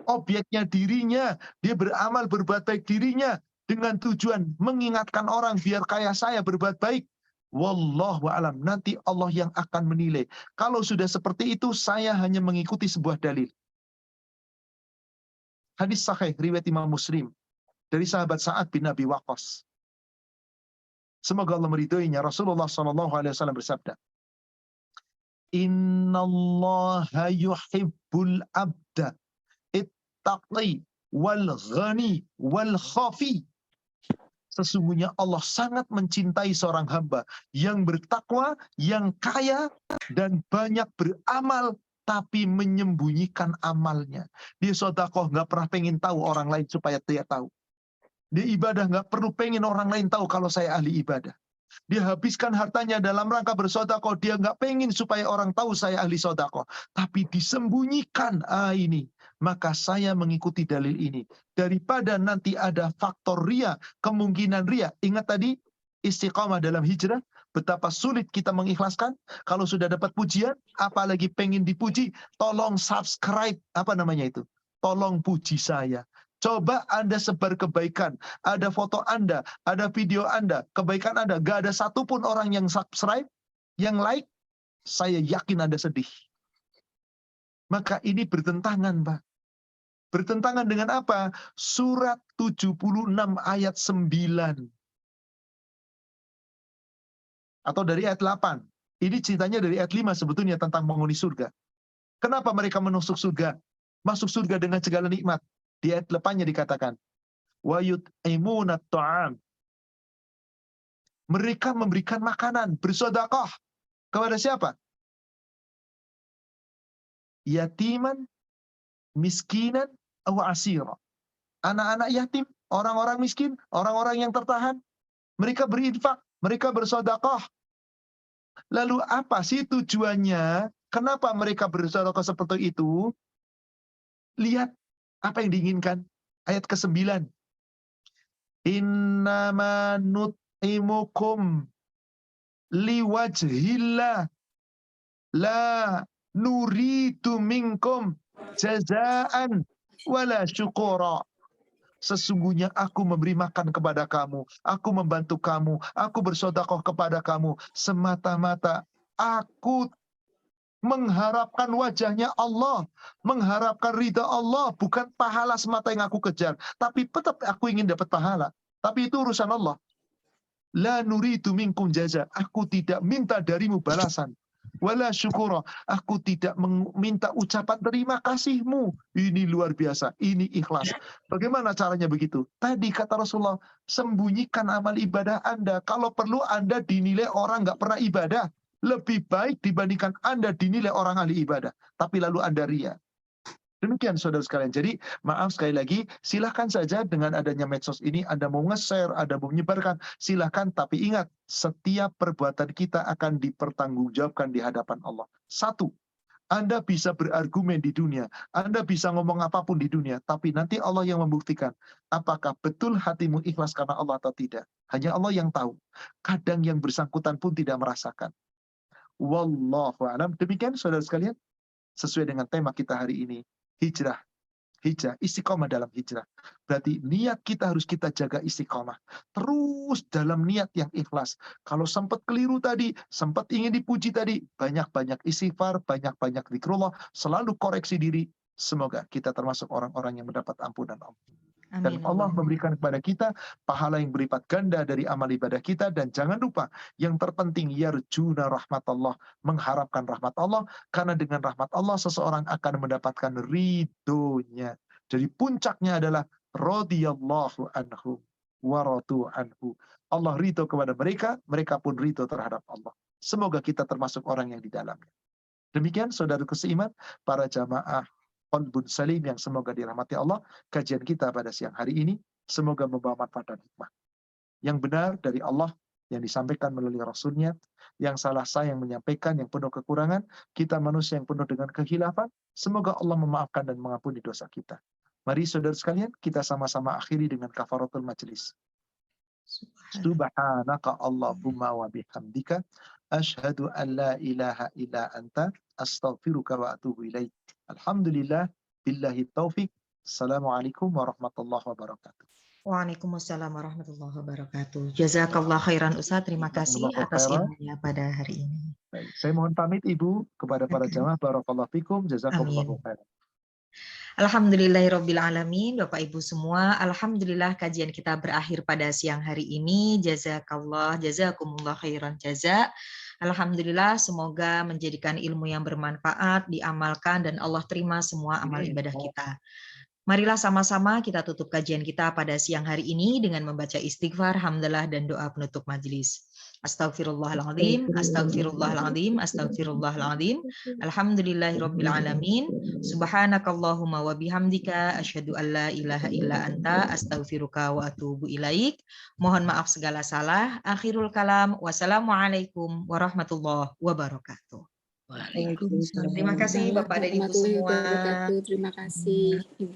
Speaker 2: objeknya dirinya, dia beramal berbuat baik dirinya, dengan tujuan mengingatkan orang biar kayak saya berbuat baik. Wallahu a'lam. Nanti Allah yang akan menilai. Kalau sudah seperti itu, saya hanya mengikuti sebuah dalil. Hadis sahih riwayat Imam Muslim dari sahabat Sa'ad bin Abi Waqqas. Semoga Allah meridhoinya. Rasulullah SAW bersabda, Innallaha yuhibbul abda ittaqi wal ghani wal khafi. Sesungguhnya Allah sangat mencintai seorang hamba yang bertakwa, yang kaya, dan banyak beramal, tapi menyembunyikan amalnya. Dia sedekah nggak pernah pengen tahu orang lain supaya dia tahu. Dia ibadah nggak perlu pengen orang lain tahu kalau saya ahli ibadah. Dia habiskan hartanya dalam rangka bersedekah, dia nggak pengen supaya orang tahu saya ahli sedekah, tapi disembunyikan. Ini. Maka saya mengikuti dalil ini. Daripada nanti ada faktor ria, kemungkinan ria. Ingat tadi, istiqamah dalam hijrah, betapa sulit kita mengikhlaskan. Kalau sudah dapat pujian, apalagi pengen dipuji, tolong subscribe, apa namanya itu? Tolong puji saya. Coba Anda sebar kebaikan. Ada foto Anda, ada video Anda, kebaikan Anda. Gak ada satupun orang yang subscribe, yang like, saya yakin Anda sedih. Maka ini bertentangan, Pak. Bertentangan dengan apa? Surat 76 ayat 9. Atau dari ayat 8. Ini ceritanya dari ayat 5 sebetulnya tentang penghuni surga. Kenapa mereka menusuk surga? Masuk surga dengan segala nikmat. Di ayat 8-nya dikatakan, wa yut'imuna ta'am. Mereka memberikan makanan, bersedekah kepada siapa? Yatiman, miskinan, wa asira. Anak-anak yatim, orang-orang miskin, orang-orang yang tertahan, mereka berinfak, mereka bersedekah. Lalu apa sih tujuannya? Kenapa mereka bersedekah seperti itu? Lihat apa yang diinginkan. Ayat ke-9. Innama nut'imukum liwajhillah la nuridu minkum jazaan wala syukura. Sesungguhnya aku memberi makan kepada kamu, aku membantu kamu, aku bersedekah kepada kamu semata-mata aku mengharapkan wajahnya Allah, mengharapkan ridha Allah, bukan pahala semata yang aku kejar, tapi tetap aku ingin dapat pahala. Tapi itu urusan Allah. La nuridu minkum jaza, aku tidak minta darimu balasan. Wala syukura, aku tidak meminta ucapan terima kasihmu. Ini luar biasa, ini ikhlas. Bagaimana caranya begitu? Tadi kata Rasulullah, sembunyikan amal ibadah Anda. Kalau perlu Anda dinilai orang nggak pernah ibadah. Lebih baik dibandingkan Anda dinilai orang ahli ibadah. Tapi lalu Anda ria. Demikian saudara sekalian. Jadi maaf sekali lagi, silahkan saja dengan adanya medsos ini Anda mau nge-share, Anda mau menyebarkan, silahkan. Tapi ingat, setiap perbuatan kita akan dipertanggungjawabkan di hadapan Allah. Satu, Anda bisa berargumen di dunia, Anda bisa ngomong apapun di dunia, tapi nanti Allah yang membuktikan apakah betul hatimu ikhlas karena Allah atau tidak. Hanya Allah yang tahu. Kadang yang bersangkutan pun tidak merasakan. Wallahu a'lam. Demikian saudara sekalian, sesuai dengan tema kita hari ini. Hijrah, istiqomah dalam hijrah. Berarti niat kita harus kita jaga istiqomah. Terus dalam niat yang ikhlas. Kalau sempat keliru tadi, sempat ingin dipuji tadi, banyak-banyak istighfar, banyak-banyak zikrullah, selalu koreksi diri. Semoga kita termasuk orang-orang yang mendapat ampunan Allah. Dan
Speaker 1: Amin.
Speaker 2: Allah memberikan kepada kita pahala yang berlipat ganda dari amal ibadah kita. Dan jangan lupa, yang terpenting yarjuna rahmat Allah, mengharapkan rahmat Allah, karena dengan rahmat Allah seseorang akan mendapatkan ridhonya. Jadi puncaknya adalah radhiyallahu anhu wa radu anhu. Allah ridho kepada mereka, mereka pun ridho terhadap Allah. Semoga kita termasuk orang yang di dalamnya. Demikian saudaraku seiman, para jamaah Qalbun Salim yang semoga dirahmati Allah, kajian kita pada siang hari ini semoga membawa manfaat dan hikmah. Yang benar dari Allah yang disampaikan melalui Rasulnya, yang salah saya yang menyampaikan, yang penuh kekurangan, kita manusia yang penuh dengan kekhilafan, semoga Allah memaafkan dan mengampuni dosa kita. Mari saudara sekalian, kita sama-sama akhiri dengan kafaratul majlis. Subhanaka Allahumma wa bihamdika asyhadu an la ilaha illa anta astaghfiruka wa atubu ilaik. Alhamdulillah billahi taufik. Assalamualaikum warahmatullahi wabarakatuh.
Speaker 1: Waalaikumsalam warahmatullahi wabarakatuh. Jazakallah khairan Ustaz. Terima kasih atas ilmunya pada hari ini.
Speaker 2: Baik, saya mohon pamit Ibu kepada para jamaah. Barakallahu fikum. Jazakallahu khairan.
Speaker 1: Alhamdulillahirabbil alamin. Bapak Ibu semua, alhamdulillah kajian kita berakhir pada siang hari ini. Jazakallah, jazakumullah khairan jaza. Alhamdulillah, semoga menjadikan ilmu yang bermanfaat, diamalkan, dan Allah terima semua amal ibadah kita. Marilah sama-sama kita tutup kajian kita pada siang hari ini dengan membaca istighfar, hamdalah, dan doa penutup majelis. Astaghfirullahaladzim, astaghfirullahaladzim, astaghfirullahaladzim. Alhamdulillahirabbil alamin. Subhanakallahumma wa bihamdika asyhadu an la ilaha illa anta astaghfiruka wa atubu ilaik. Mohon maaf segala salah. Akhirul kalam. Wassalamualaikum warahmatullahi wabarakatuh.
Speaker 5: Waalaikumsalam.
Speaker 1: Terima kasih Bapak dan Ibu semua.
Speaker 5: Terima kasih Ibu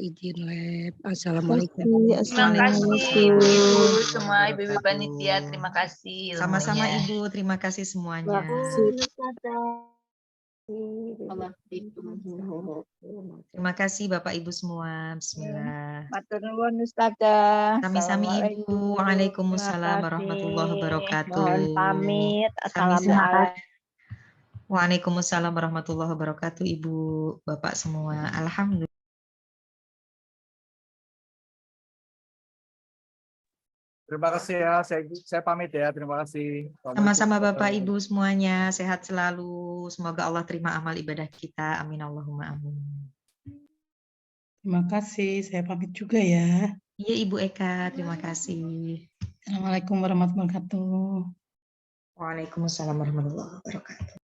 Speaker 5: izin lab. Assalamualaikum.
Speaker 6: Terima kasih Ibu semua, Ibu-ibu panitia, terima kasih.
Speaker 1: Sama-sama
Speaker 6: ilmunya.
Speaker 1: Ibu, terima kasih semuanya. Terima kasih Bapak Ibu semua. Bismillah.
Speaker 7: Matur nuwun Ustazah.
Speaker 1: Sami-sami Ibu. Waalaikumsalam warahmatullahi wabarakatuh.
Speaker 7: Mohon pamit.
Speaker 1: Sami-sami.
Speaker 7: Assalamualaikum.
Speaker 1: Waalaikumsalam warahmatullahi wabarakatuh Ibu, Bapak semua. Alhamdulillah.
Speaker 4: Terima kasih ya, saya pamit ya, terima kasih.
Speaker 1: Sama-sama Bapak Ibu semuanya, sehat selalu. Semoga Allah terima amal ibadah kita. Amin Allahumma amin.
Speaker 8: Terima kasih, saya pamit juga ya.
Speaker 1: Iya Ibu Eka, terima kasih.
Speaker 8: Assalamualaikum warahmatullahi wabarakatuh.
Speaker 1: Waalaikumsalam warahmatullahi wabarakatuh.